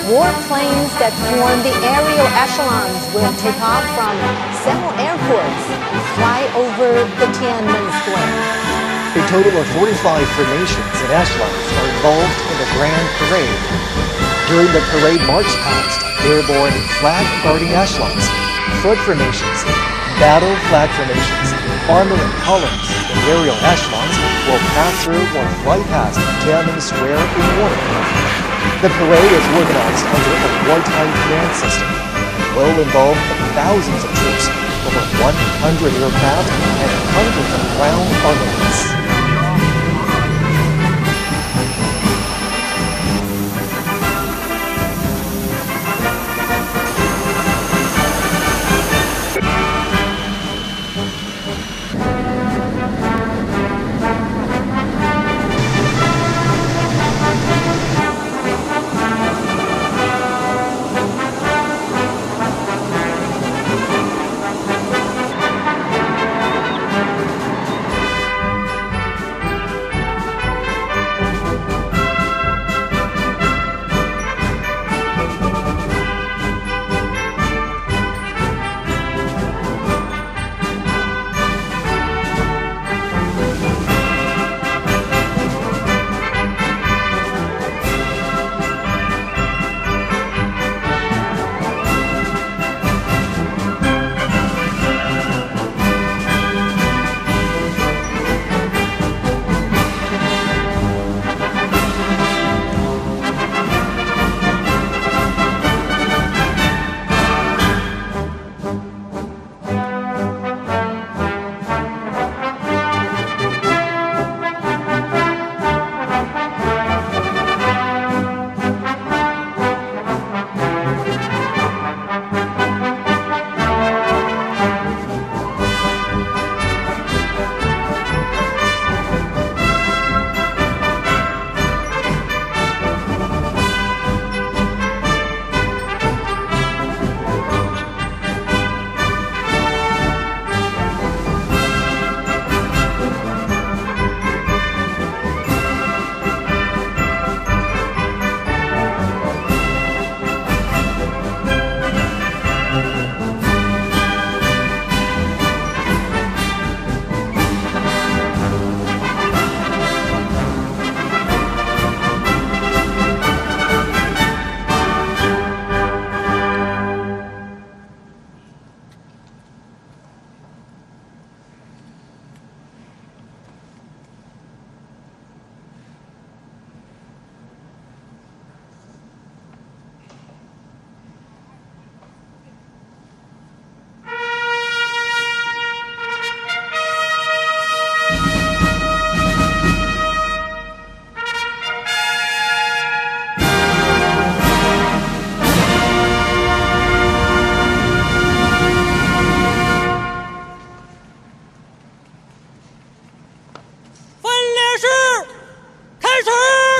Warplanes that form the aerial echelons will take off from several airports fly over the Tiananmen Square. A total of 45 formations and echelons are involved in the Grand Parade. During the parade march past, airborne flag-guarding echelons, foot formations, battle flag formations, armament columns, and aerial echelons will pass through or fly past Tiananmen Square in order. The parade is organized under a wartime command system and will involve thousands of troops, over 100 aircraft, and hundreds of ground armaments.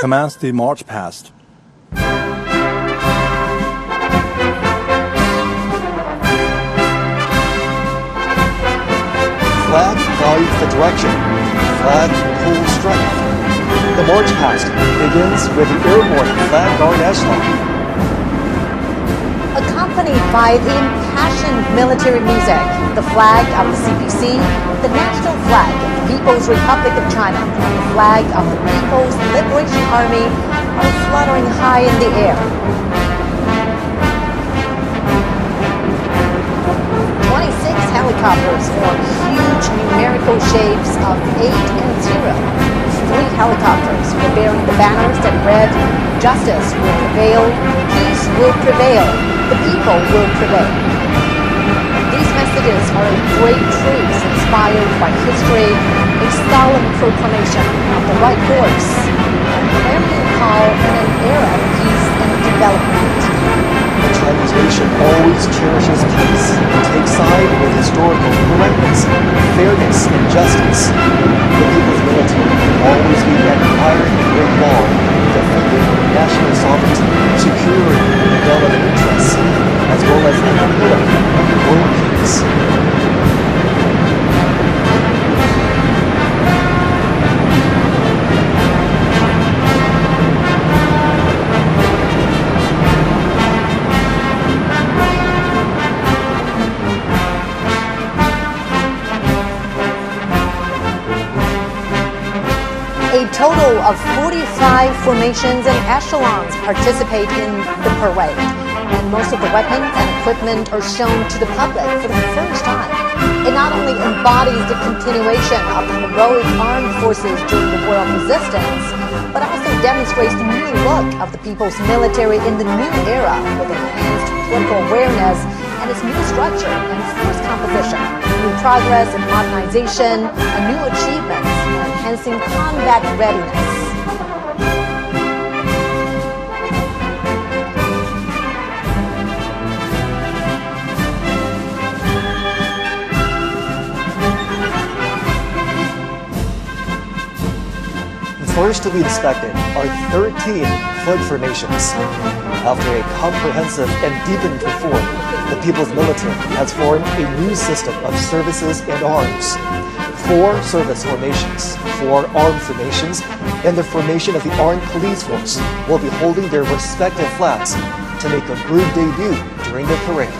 Commence the march past. Flag guides the direction. Flag pulls strength. The march past begins with the airborne flag guard echelon. Accompanied by the impassioned military music, the flag of the CPC, the national flag of the People's Republic of China, and the flag of the People's Liberation Army are fluttering high in the air. 26 helicopters form huge numerical shapes of 8 and 0. Fleet helicopters were bearing the banners that read, "Justice will prevail, peace will prevail, the people will prevail." These messages are a great truth inspired by history, a solemn proclamation of the right course, a clarion call in an era of peace and development. The Chinese nation always cherishes peace and takes side with historical correctness, fairness, and justice. The people's military will always be an iron great wall, defending national sovereignty, security, and development interests, as well as a pillar of world peace. total of 45 formations and echelons participate in the parade, and most of the weapons and equipment are shown to the public for the first time. It not only embodies the continuation of the heroic armed forces during the War of Resistance, but also demonstrates the new look of the people's military in the new era with enhanced political awareness and its new structure and force composition, new progress and modernization, and new achievements, and enhancing combat readiness. First to be inspected are 13 flood formations. After a comprehensive and deepened reform, the People's Military has formed a new system of services and arms. 4 service formations, 4 armed formations, and the formation of the Armed Police Force will be holding their respective flags to make a rude debut during the parade.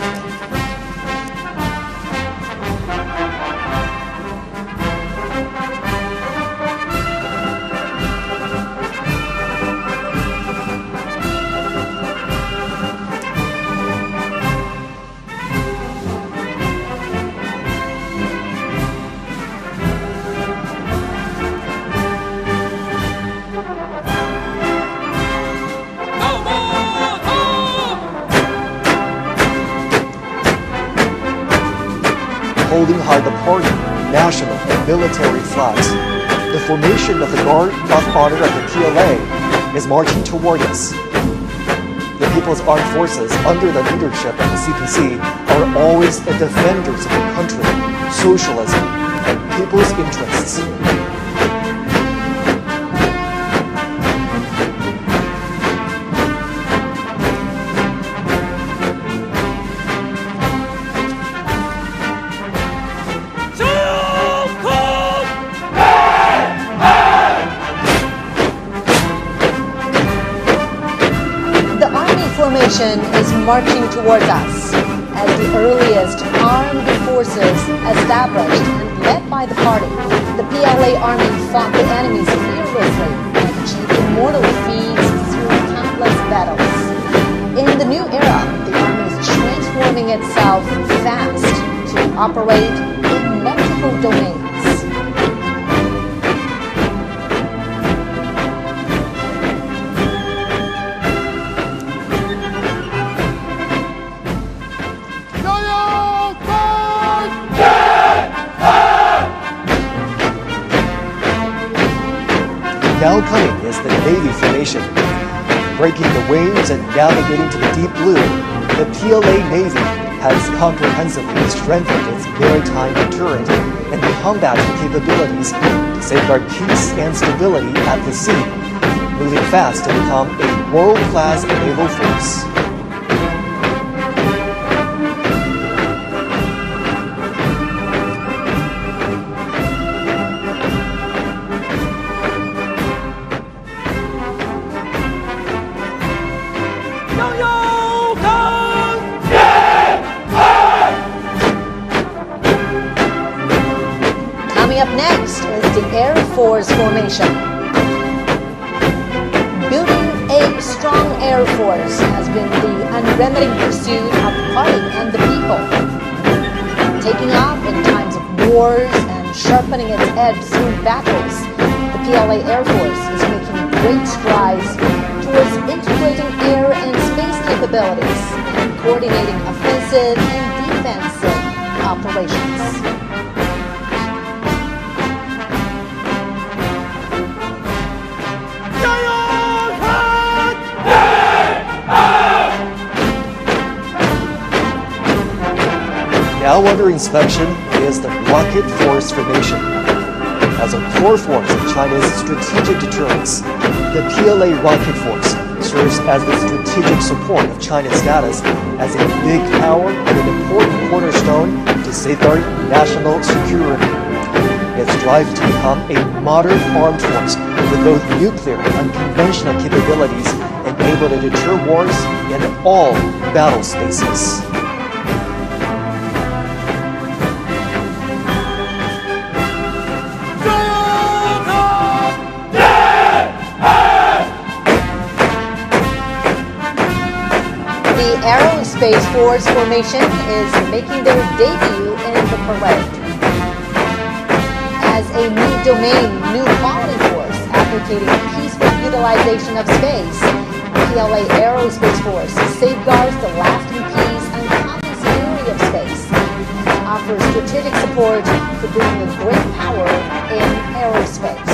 Holding high the party, national, and military flags. The formation of the Guard of Honor of the PLA is marching toward us. The People's Armed Forces, under the leadership of the CPC, are always the defenders of the country, socialism, and people's interests. Is marching towards us as the earliest armed forces established and led by the party. The PLA army fought the enemies fearlessly and achieved immortal feats through countless battles. In the new era, the army is transforming itself fast to operate in multiple domains. Now coming is the Navy formation. Breaking the waves and navigating to the deep blue, the PLA Navy has comprehensively strengthened its maritime deterrent and combating capabilities to safeguard peace and stability at the sea, moving fast to become a world-class naval force. Coming up next is the Air Force formation. Building a strong Air Force has been the unremitting pursuit of the party and the people. Taking off in times of wars and sharpening its edge through battles, the PLA Air Force is making great strides towards integrating air and space capabilities and coordinating offensive and defensive operations. Now under inspection is the Rocket Force formation. As a core force of China's strategic deterrence, the PLA Rocket Force serves as the strategic support of China's status as a big power and an important cornerstone to safeguard national security. It strives to become a modern armed force with both nuclear and conventional capabilities and able to deter wars in all battle spaces. Yeah! Space Force formation is making their debut in the parade. As a new domain, new quality force advocating peaceful utilization of space, PLA Aerospace Force safeguards the lasting peace and common security of space, offers strategic support to bringing a great power in aerospace.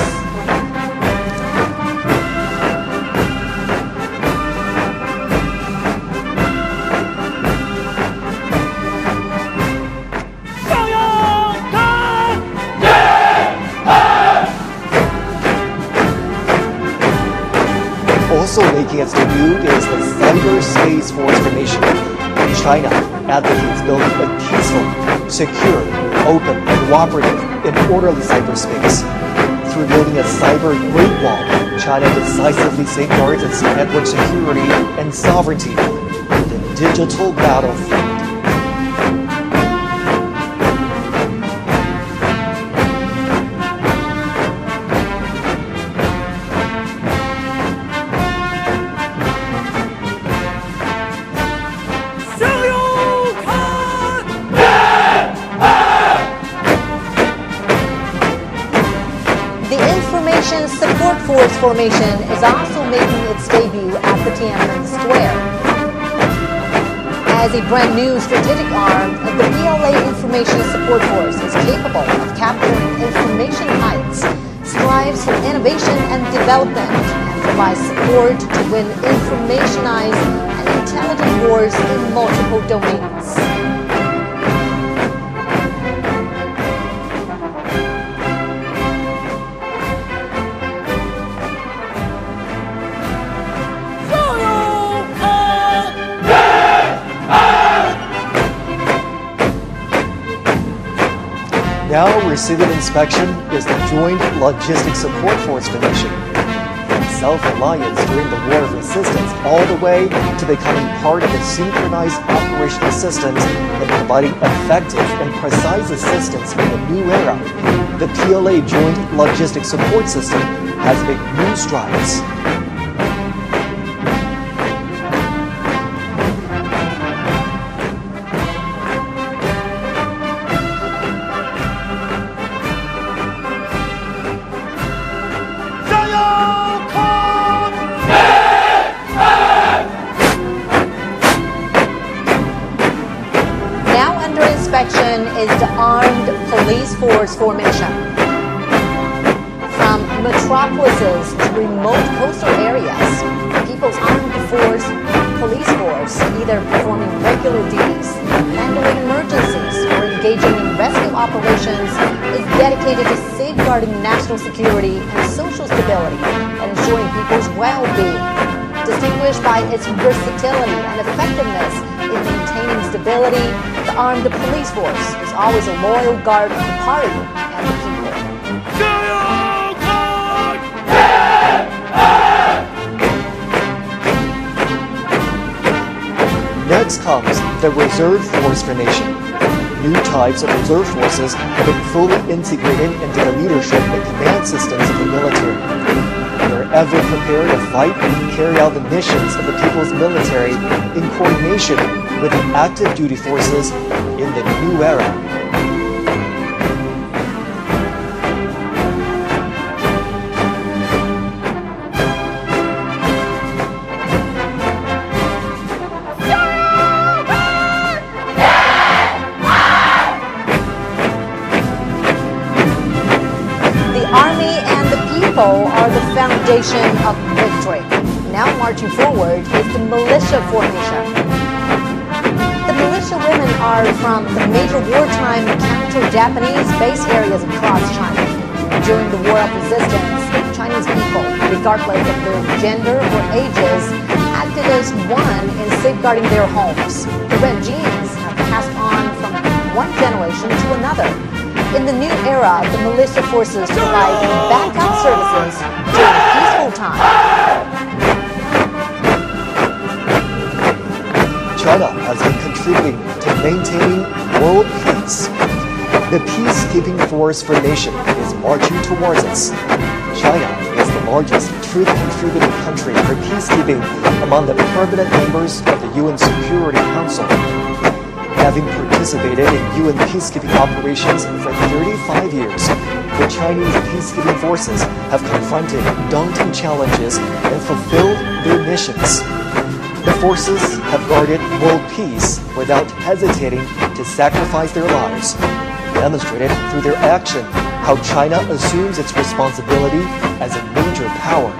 Also making its debut is the Cyber Space Force formation. China advocates building a peaceful, secure, open, cooperative, and orderly cyberspace. Through building a cyber Great Wall, China decisively safeguards its network security and sovereignty in the digital battlefield. Support Force formation is also making its debut at the Tiananmen Square. As a brand new strategic arm, the PLA Information Support Force is capable of capturing information heights, strives for innovation and development, and provides support to win informationized and intelligent wars in multiple domains. Now receiving inspection is the Joint Logistics Support Force formation. From self-reliance during the War of Resistance all the way to becoming part of the synchronized operational systems and providing effective and precise assistance in the new era, the PLA Joint Logistics Support System has made new strides. Is the Armed Police Force formation. From metropolises to remote coastal areas, the People's Armed Police Force, either performing regular duties, handling emergencies, or engaging in rescue operations, is dedicated to safeguarding national security and social stability and ensuring people's well-being. Distinguished by its versatility and effectiveness in maintaining stability, the Armed Police Force is always a loyal guard of the party and the people. Next comes the Reserve Force formation. New types of reserve forces have been fully integrated into the leadership and command systems of the military. They're ever prepared to fight and carry out the missions of the people's military in coordination with the active duty forces in the new era. Are the foundation of victory. Now marching forward is the militia formation. The militia women are from the major wartime counter-Japanese base areas across China. During the War of Resistance, Chinese people, regardless of their gender or ages, acted as one in safeguarding their homes. The red genes have passed on from one generation to another. In the new era, the militia forces provide backup services during peaceful time. China has been contributing to maintaining world peace. The peacekeeping force formation is marching towards us. China is the largest troop-contributing country for peacekeeping among the permanent members of the UN Security Council. Having participated in UN peacekeeping operations for 35 years, the Chinese peacekeeping forces have confronted daunting challenges and fulfilled their missions. The forces have guarded world peace without hesitating to sacrifice their lives, demonstrated through their action how China assumes its responsibility as a major power,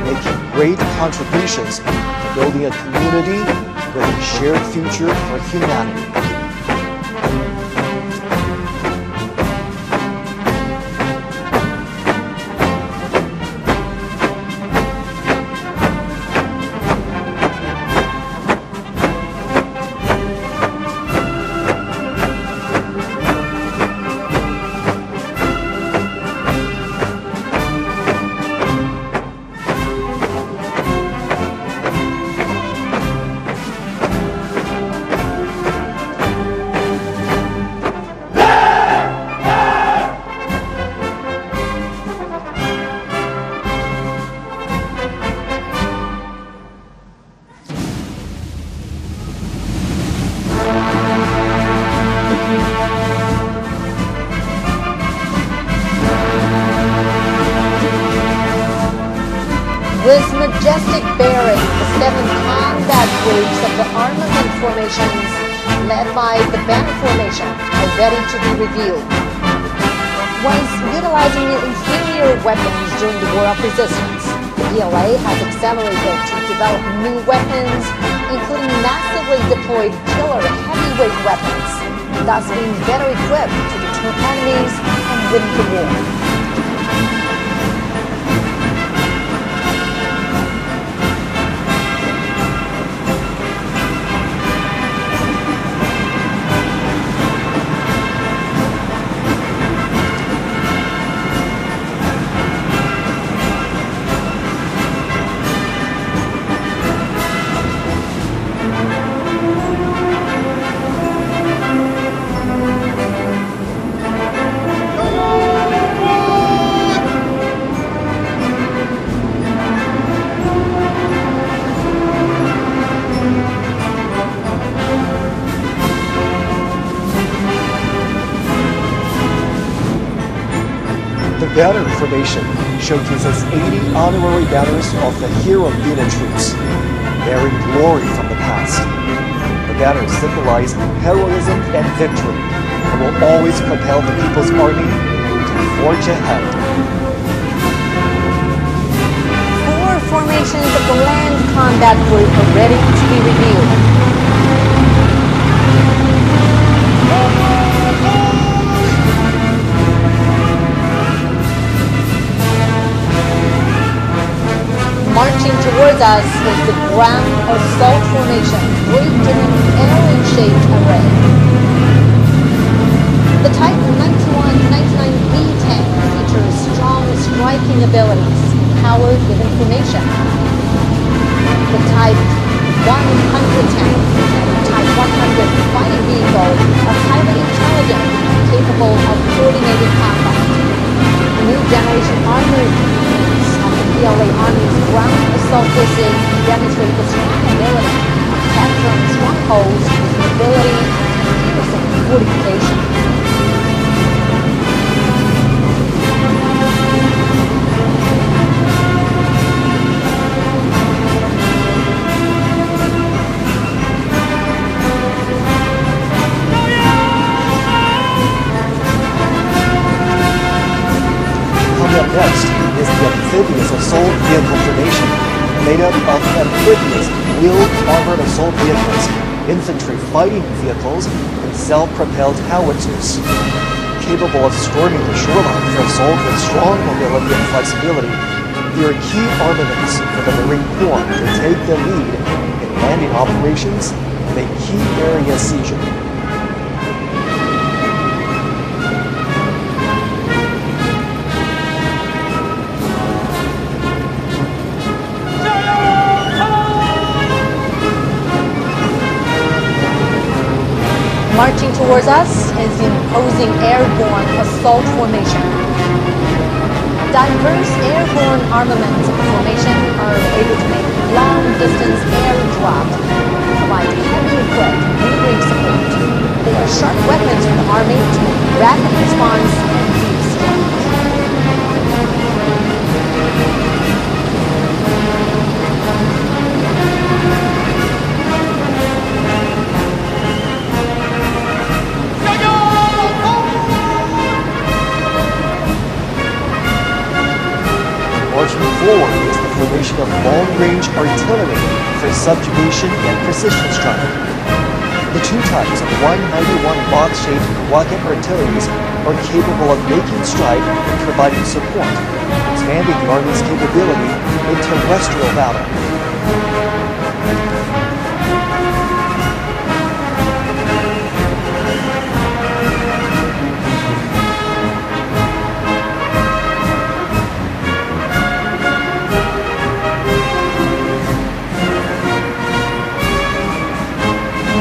making great contributions to building a community with a shared future for humanity. With majestic bearing, the 7 combat groups of the armament formations, led by the banner formation, are ready to be revealed. Once utilizing inferior weapons during the War of Resistance, the PLA has accelerated to develop new weapons, including massively deployed killer heavyweight weapons, thus being better equipped to deter enemies and win the war. The banner formation showcases 80 honorary banners of the hero Vina troops, bearing glory from the past. The banners symbolize heroism and victory and will always propel the People's Army to forge ahead. 4 formations of the Land Combat Group are ready to be revealed. Marching towards us is the Ground Assault Formation, grouped in an L-shaped array. The Type 91-99B tank features strong striking abilities, powered with information. The Type 100 tank and Type 100 fighting vehicle are highly intelligent, capable of coordinated combat. New generation armored units of the PLA Army's ground assault forces demonstrate the strong ability of capturing strongholds with mobility and piercing fortification. Coming up next is the amphibious assault vehicle formation, made up of amphibious wheeled armored assault vehicles, infantry fighting vehicles, and self-propelled howitzers. Capable of storming the shoreline for assault with strong mobility and flexibility, they are key armaments for the Marine Corps to take the lead in landing operations and a key area seizure. Marching towards us is the imposing airborne assault formation. diverse airborne armaments of the formation are able to make long-distance air drop, provide heavily equipped maneuvering support. They are sharp weapons for the Army to make rapid response and deep strike. Marching forward is the formation of long-range artillery for subjugation and precision strike. The two types of 191 box-shaped rocket artilleries are capable of making strike and providing support, expanding the Army's capability in terrestrial battle.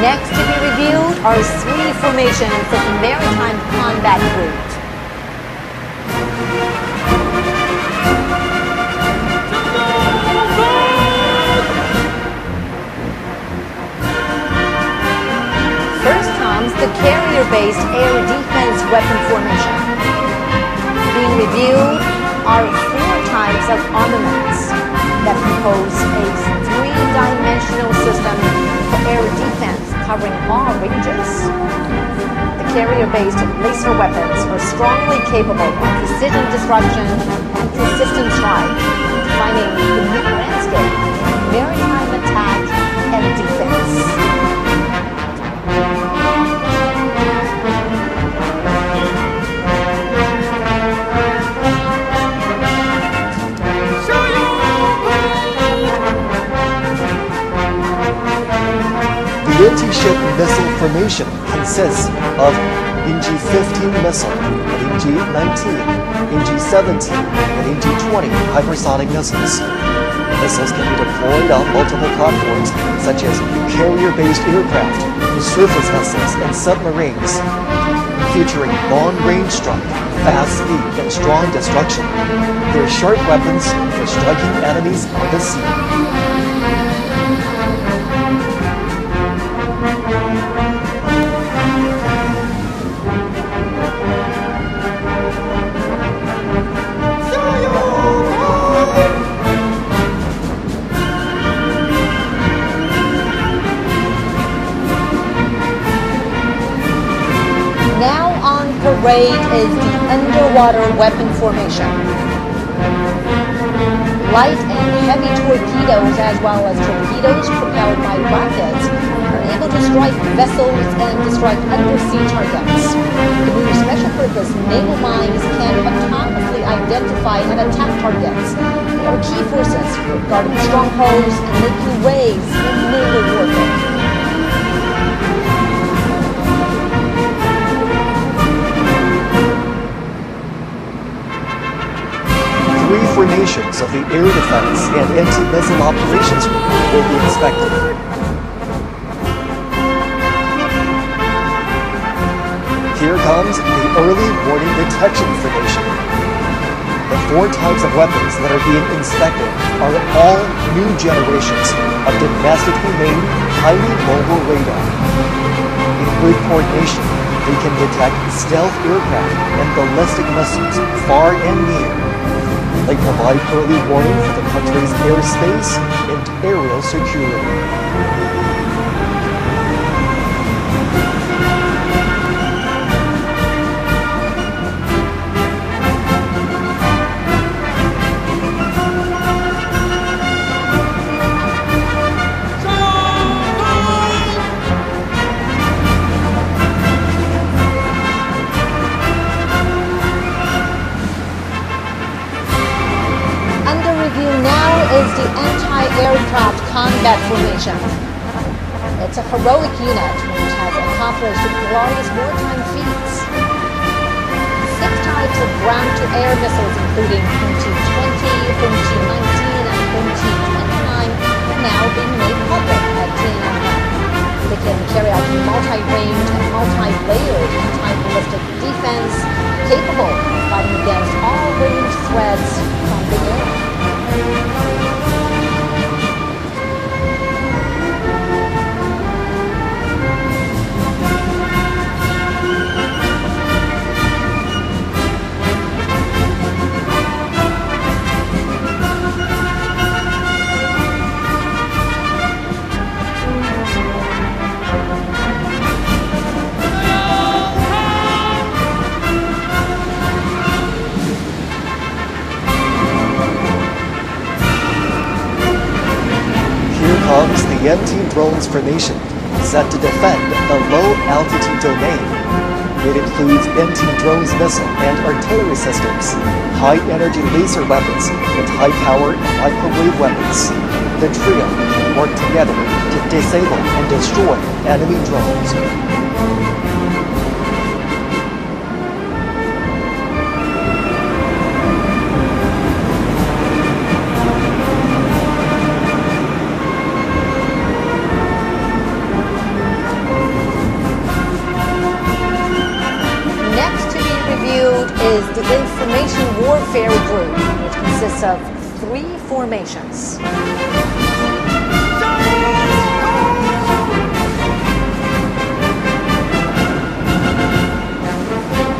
Next to be reviewed are three formations of the maritime combat route. First comes the carrier-based air defense weapon formation. Being reviewed are four types of armaments that compose a three-dimensional system for air defense covering all ranges. The carrier-based laser weapons are strongly capable of precision destruction and consistent strike, defining the new landscape in maritime attack and defense. The anti-ship missile formation consists of NG-15 missile, NG-19, NG-17, and NG-20 hypersonic missiles. The missiles can be deployed on multiple platforms, such as carrier-based aircraft, surface vessels, and submarines. Featuring long-range strike, fast speed, and strong destruction, they're sharp weapons for striking enemies on the sea. Now on parade is the underwater weapon formation. Light and heavy torpedoes, as well as torpedoes propelled by rockets, are able to strike vessels and to strike undersea targets. The new special purpose naval mines can autonomously identify and attack targets. They are key forces for guarding strongholds and making waves in naval warfare. Three formations of the Air Defense and Anti-Missile Operations Group will be inspected. Here comes the Early Warning Detection Formation. The four types of weapons that are being inspected are all new generations of domestically made, highly mobile radar. In good coordination, they can detect stealth aircraft and ballistic missiles far and near. They provide early warning for the country's airspace and aerial security. Is the anti-aircraft combat formation. It's a heroic unit which has accomplished glorious wartime feats. 6 types of ground-to-air missiles, including MT-20, MT-19, and MT-29, are now being made public at Tiananmen. They can carry out multi-range and multi-layered anti-ballistic defense capable of fighting against all range threats from the air. Comes the M-Team Drones formation, set to defend the low-altitude domain. It includes M-Team Drones missile and artillery systems, high-energy laser weapons, and high-power microwave weapons. The trio work together to disable and destroy enemy drones. Is the Information Warfare Group, which consists of 3 formations.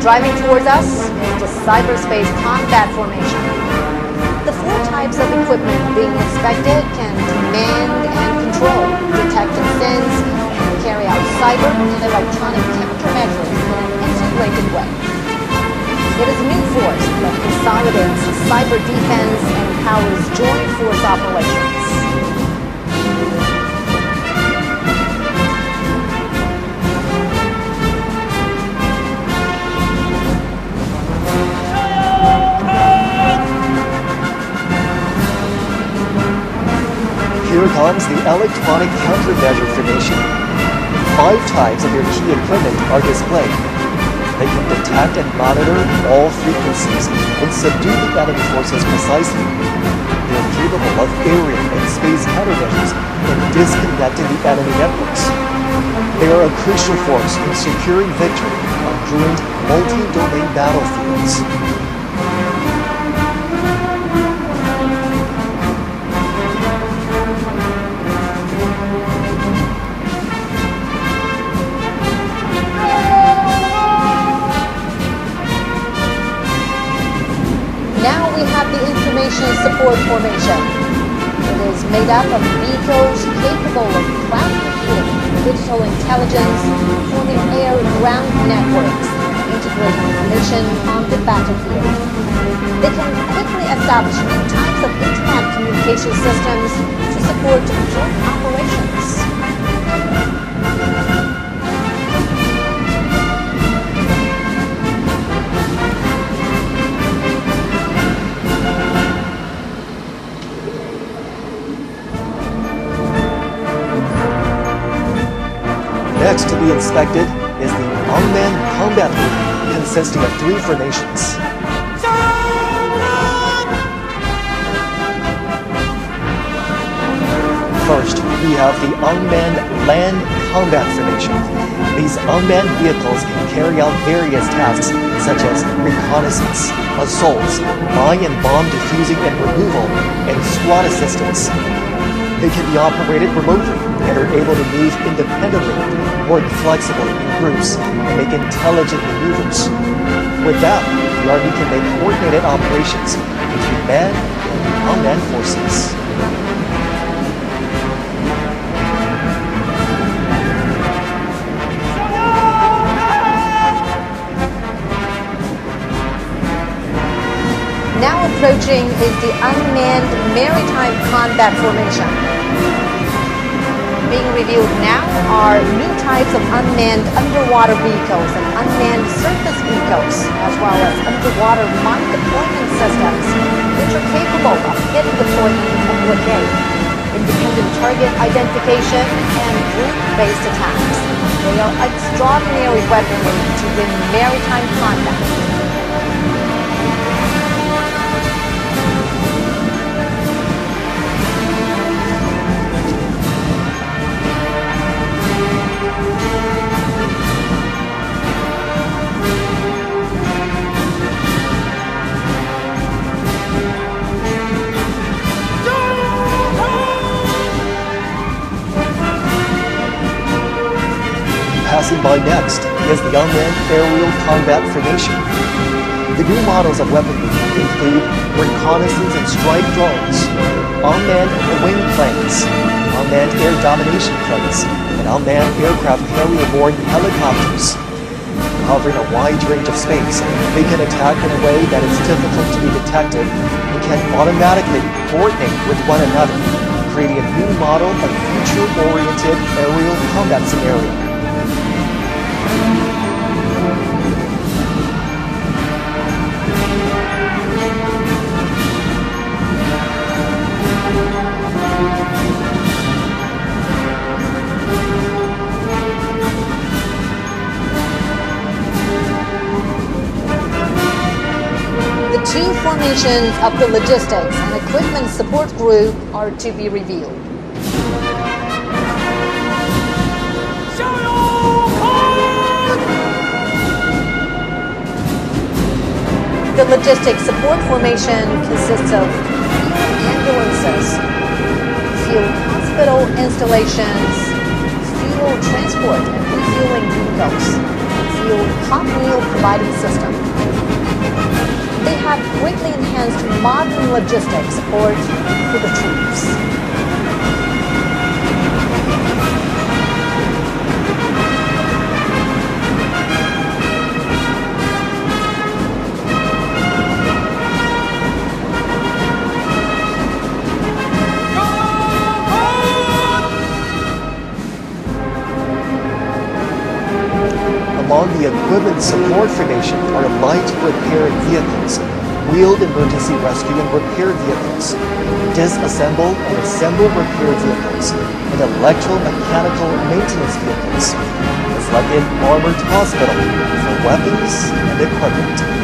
Driving towards us is the Cyberspace Combat Formation. The 4 types of equipment being inspected can command and control, detect and sense, and carry out cyber and electronic countermeasures in an integrated way. It is a new force that consolidates cyber defense and empowers joint force operations. Here comes the electronic countermeasure formation. 5 types of your key equipment are displayed. They can detect and monitor all frequencies and subdue the enemy forces precisely. They are capable of aerial and space countermeasures and disconnecting the enemy networks. They are a crucial force in securing victory on joint multi-domain battlefields. Now we have the Information Support Formation. It is made up of vehicles capable of cloud computing, digital intelligence, forming air-ground networks, and integrating information on the battlefield. They can quickly establish new types of internet communication systems to support joint operations. Next to be inspected is the unmanned combat group, consisting of 3 formations. First, we have the unmanned land combat formation. These unmanned vehicles can carry out various tasks such as reconnaissance, assaults, mine and bomb defusing and removal, and SWAT assistance. They can be operated remotely and are able to move independently, work flexibly in groups, and make intelligent maneuvers. With that, the Army can make coordinated operations between manned and unmanned forces. Now approaching is the Unmanned Maritime Combat Formation. Being reviewed now are new types of unmanned underwater vehicles and unmanned surface vehicles, as well as underwater mine deployment systems, which are capable of hit deployment and blockade, independent target identification, and group-based attacks. They are extraordinary weaponry to win maritime combat. is the unmanned aerial combat formation. The new models of weaponry include reconnaissance and strike drones, unmanned wing planes, unmanned air domination planes, and unmanned aircraft carrier-borne helicopters. Covering a wide range of space, they can attack in a way that is difficult to be detected and can automatically coordinate with one another, creating a new model of future-oriented aerial combat scenario. The two formations of the Logistics and Equipment Support Group are to be revealed. The Logistics Support Formation consists of field ambulances, field hospital installations, fuel transport and refueling depots, and field hot meal providing system. They have greatly enhanced modern logistics support for the troops. Among the equipment support formation are light repair vehicles, wheeled emergency rescue and repair vehicles, disassemble and assemble repair vehicles, and electromechanical maintenance vehicles. It's like an armored hospital for weapons and equipment.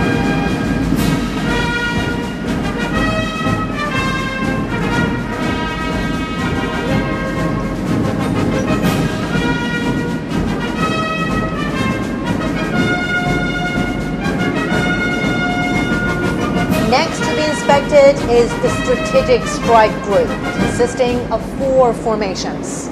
Next to be inspected is the Strategic Strike Group, consisting of 4 formations.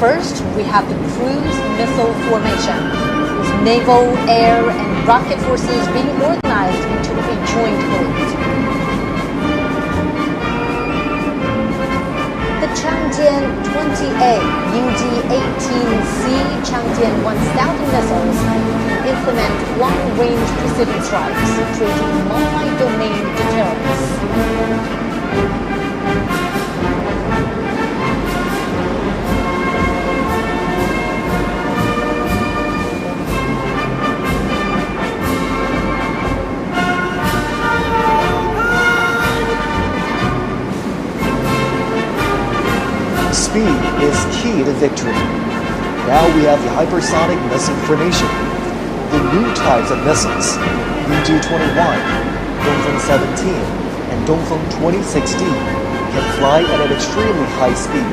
First, we have the Cruise Missile Formation, with naval, air, and rocket forces being organized into a joint group. Changjian 20A, UG-18C Changjian 1000 missiles implement long-range precision strikes, creating multi-domain deterrence. Speed is key to victory. Now we have the hypersonic missile formation. The new types of missiles, UG-21, Dongfeng 17, and Dongfeng 2016, can fly at an extremely high speed,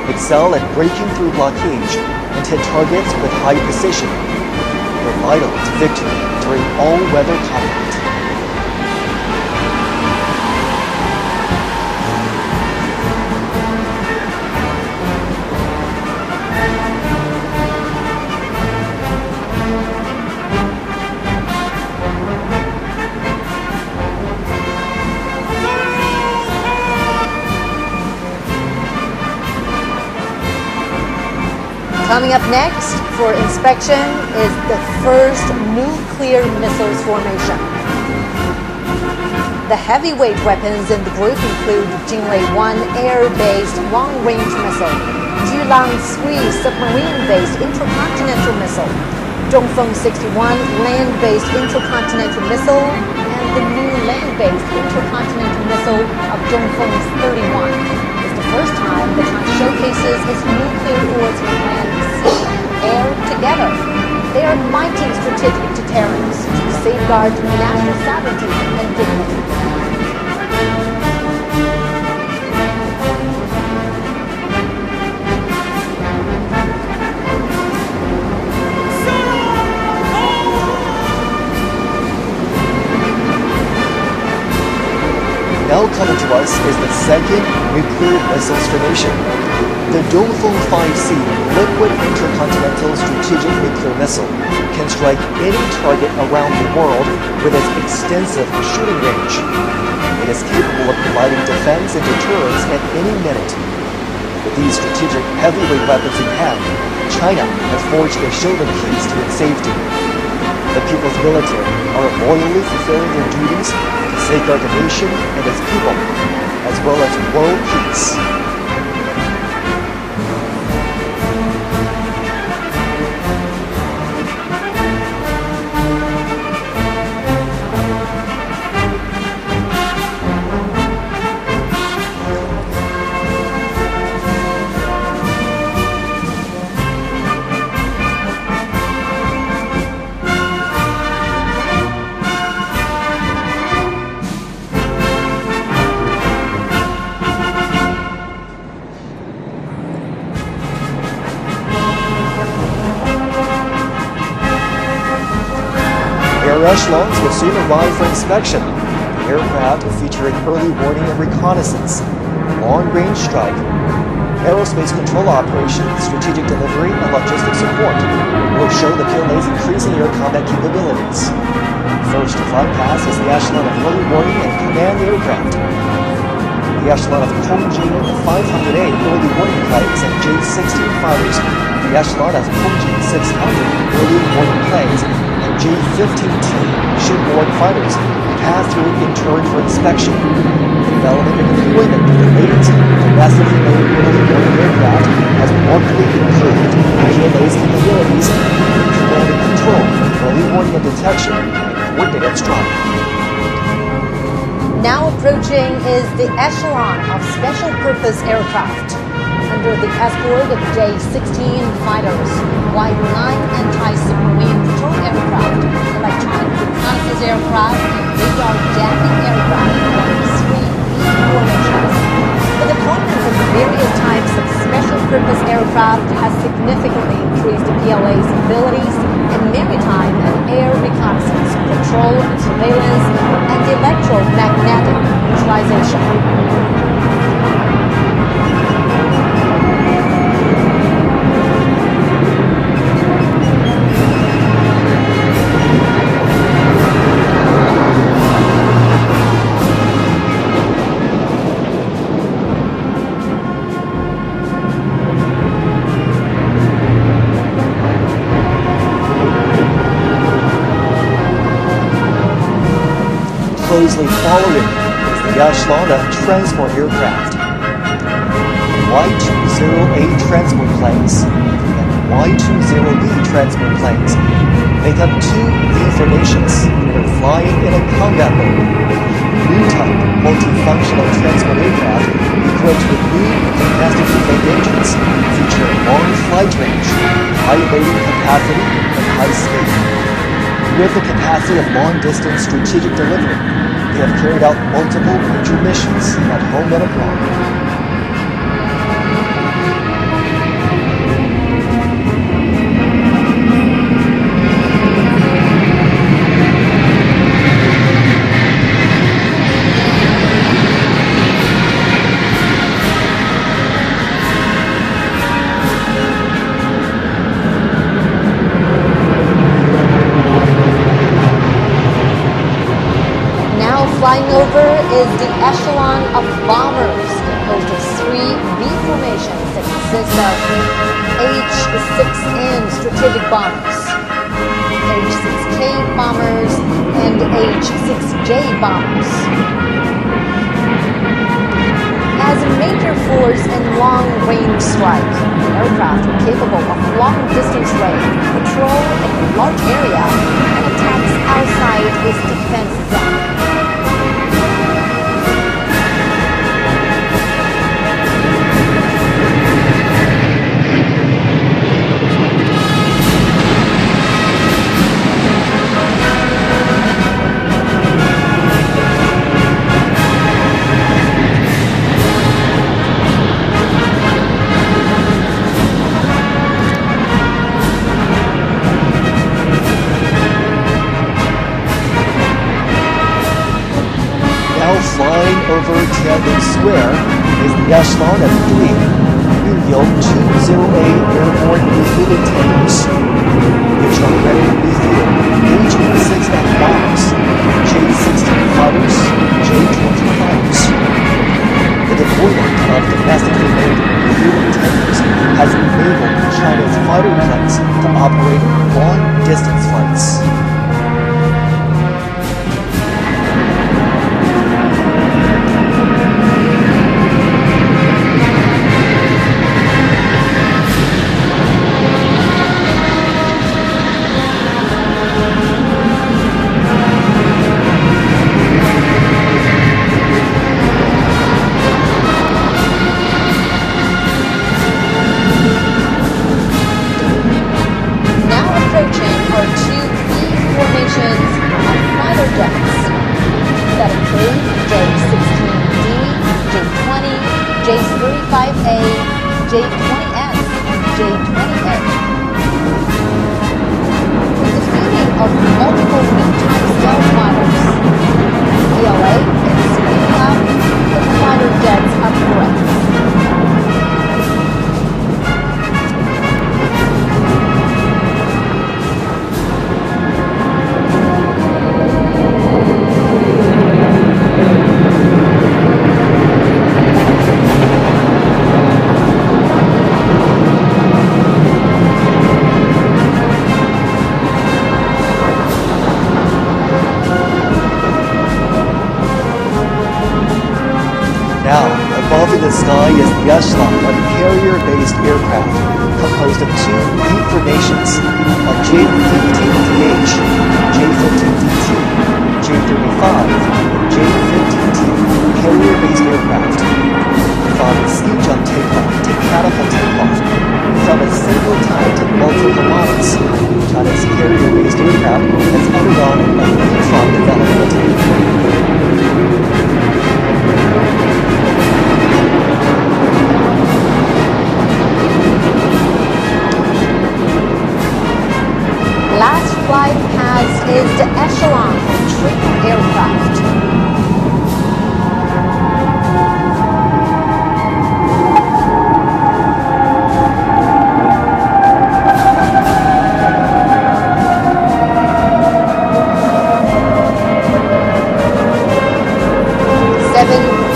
excel at breaking through blockage, and hit targets with high precision. They're vital to victory during all-weather combat. Coming up next for inspection is the first nuclear missiles formation. The heavyweight weapons in the group include Jinglei-1 air-based long-range missile, Julang-3 submarine-based intercontinental missile, Dongfeng 61 land-based intercontinental missile, and the new land-based intercontinental missile of Dongfeng 31. It's the first time the China showcases its nuclear force and sea and air together. They are mighty strategic deterrents to safeguard national sovereignty and dignity. Now coming to us is the second nuclear missile formation. The Dongfeng 5C liquid intercontinental strategic nuclear missile can strike any target around the world with its extensive shooting range. It is capable of providing defense and deterrence at any minute. With these strategic heavyweight weapons in hand, China has forged a shield of peace to its safety. The people's military are loyally fulfilling their duties to safeguard the nation and its people, as well as world peace. Air echelons will soon arrive for inspection. The aircraft featuring early warning and reconnaissance, long-range strike, aerospace control operations, strategic delivery, and logistic support will show the PLA's increasing air combat capabilities. First to fly past is the echelon of early warning and command aircraft. The echelon of Kongjin 500A early warning planes and J-16 fighters, the echelon of Kongjin 600 early warning planes, and J-15T shipboard fighters pass through in turn for inspection. Development and deployment of the latest domestically made early warning aircraft has markedly improved PLA's capabilities in command and control, early warning and detection, and coordinated strike. Now approaching is the echelon of special purpose aircraft. Under the escort of J-16 fighters, wide-line anti-submarine patrol aircraft, electronic reconnaissance aircraft, and radar jamming aircraft form three formations. The deployment of various types of special purpose aircraft has significantly increased the PLA's abilities in maritime and air reconnaissance, patrol and surveillance, and electromagnetic neutralization. Closely following is the echelon of transport aircraft. Y-20A transport planes and Y-20B transport planes make up two V formations that are flying in a combat mode. New type multifunctional transport aircraft equipped with new domestic defense engines feature long flight range, high loading capacity, and high speed. With the capacity of long-distance strategic delivery, they have carried out multiple major missions at home and abroad. Flying over is the echelon of bombers, composed of three V formations that consist of H-6N strategic bombers, H-6K bombers, and H-6J bombers. As a major force in long-range strike, the aircraft are capable of long-distance range, patrol in a large area, and attacks outside its defense zone. one of 3 Yu-208 airborne refueling tankers, which are ready to refuel H-6F bombs, J-16 fighters, J-20 fighters. The deployment of domestically made refueling tankers has enabled China's fighter planes to operate long-distance flights. The sky is the echelon of carrier-based aircraft composed of 2 deep formations of J-15DH, J-15DT, J-35, and J-15T carrier-based aircraft. From ski jump takeoff to catapult takeoff, from a single type to multiple models, China's carrier-based aircraft has undergone a leapfrog development. Last flight past is the echelon of troop aircraft.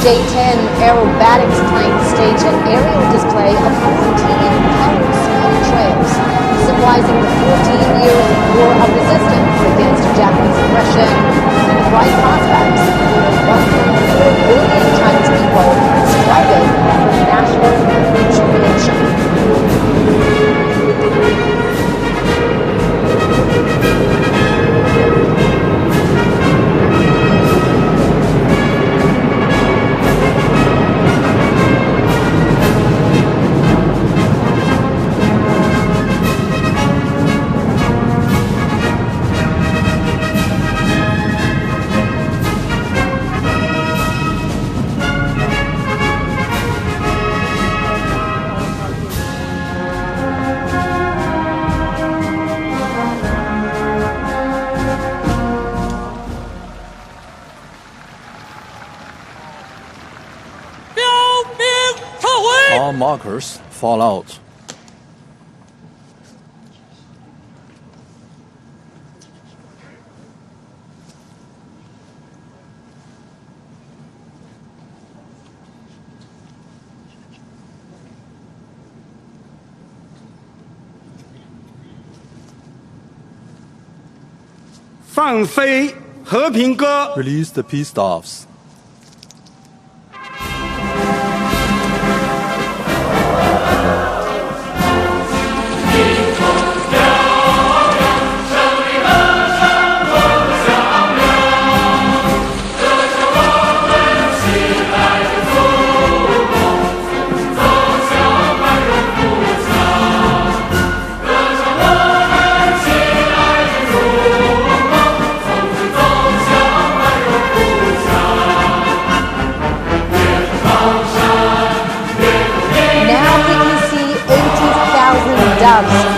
J-10 aerobatics planes stage an aerial display of 14 colored smoke trails, symbolizing the 14 years of war of resistance against Japanese aggression and the bright prospects for 1.4 billion Chinese people striving for national rejuvenation. All markers fall out. Release the peace staffs.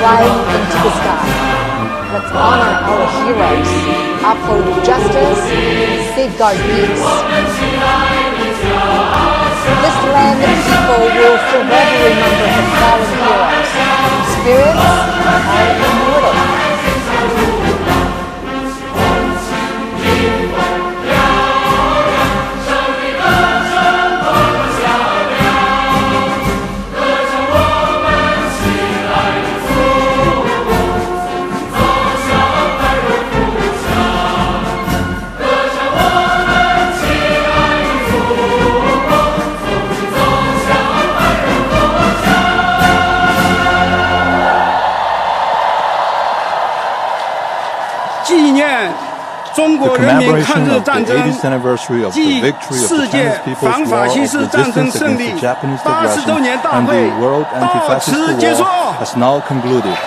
Flying into the sky. Let's honor our heroes, uphold justice, safeguard peace. This land and people will forever remember the fallen heroes. Spirits are immortal. The commemoration of the 80th anniversary of the victory of the Chinese People's War of Resistance against the Japanese aggression and the World Anti-Fascist War has now concluded.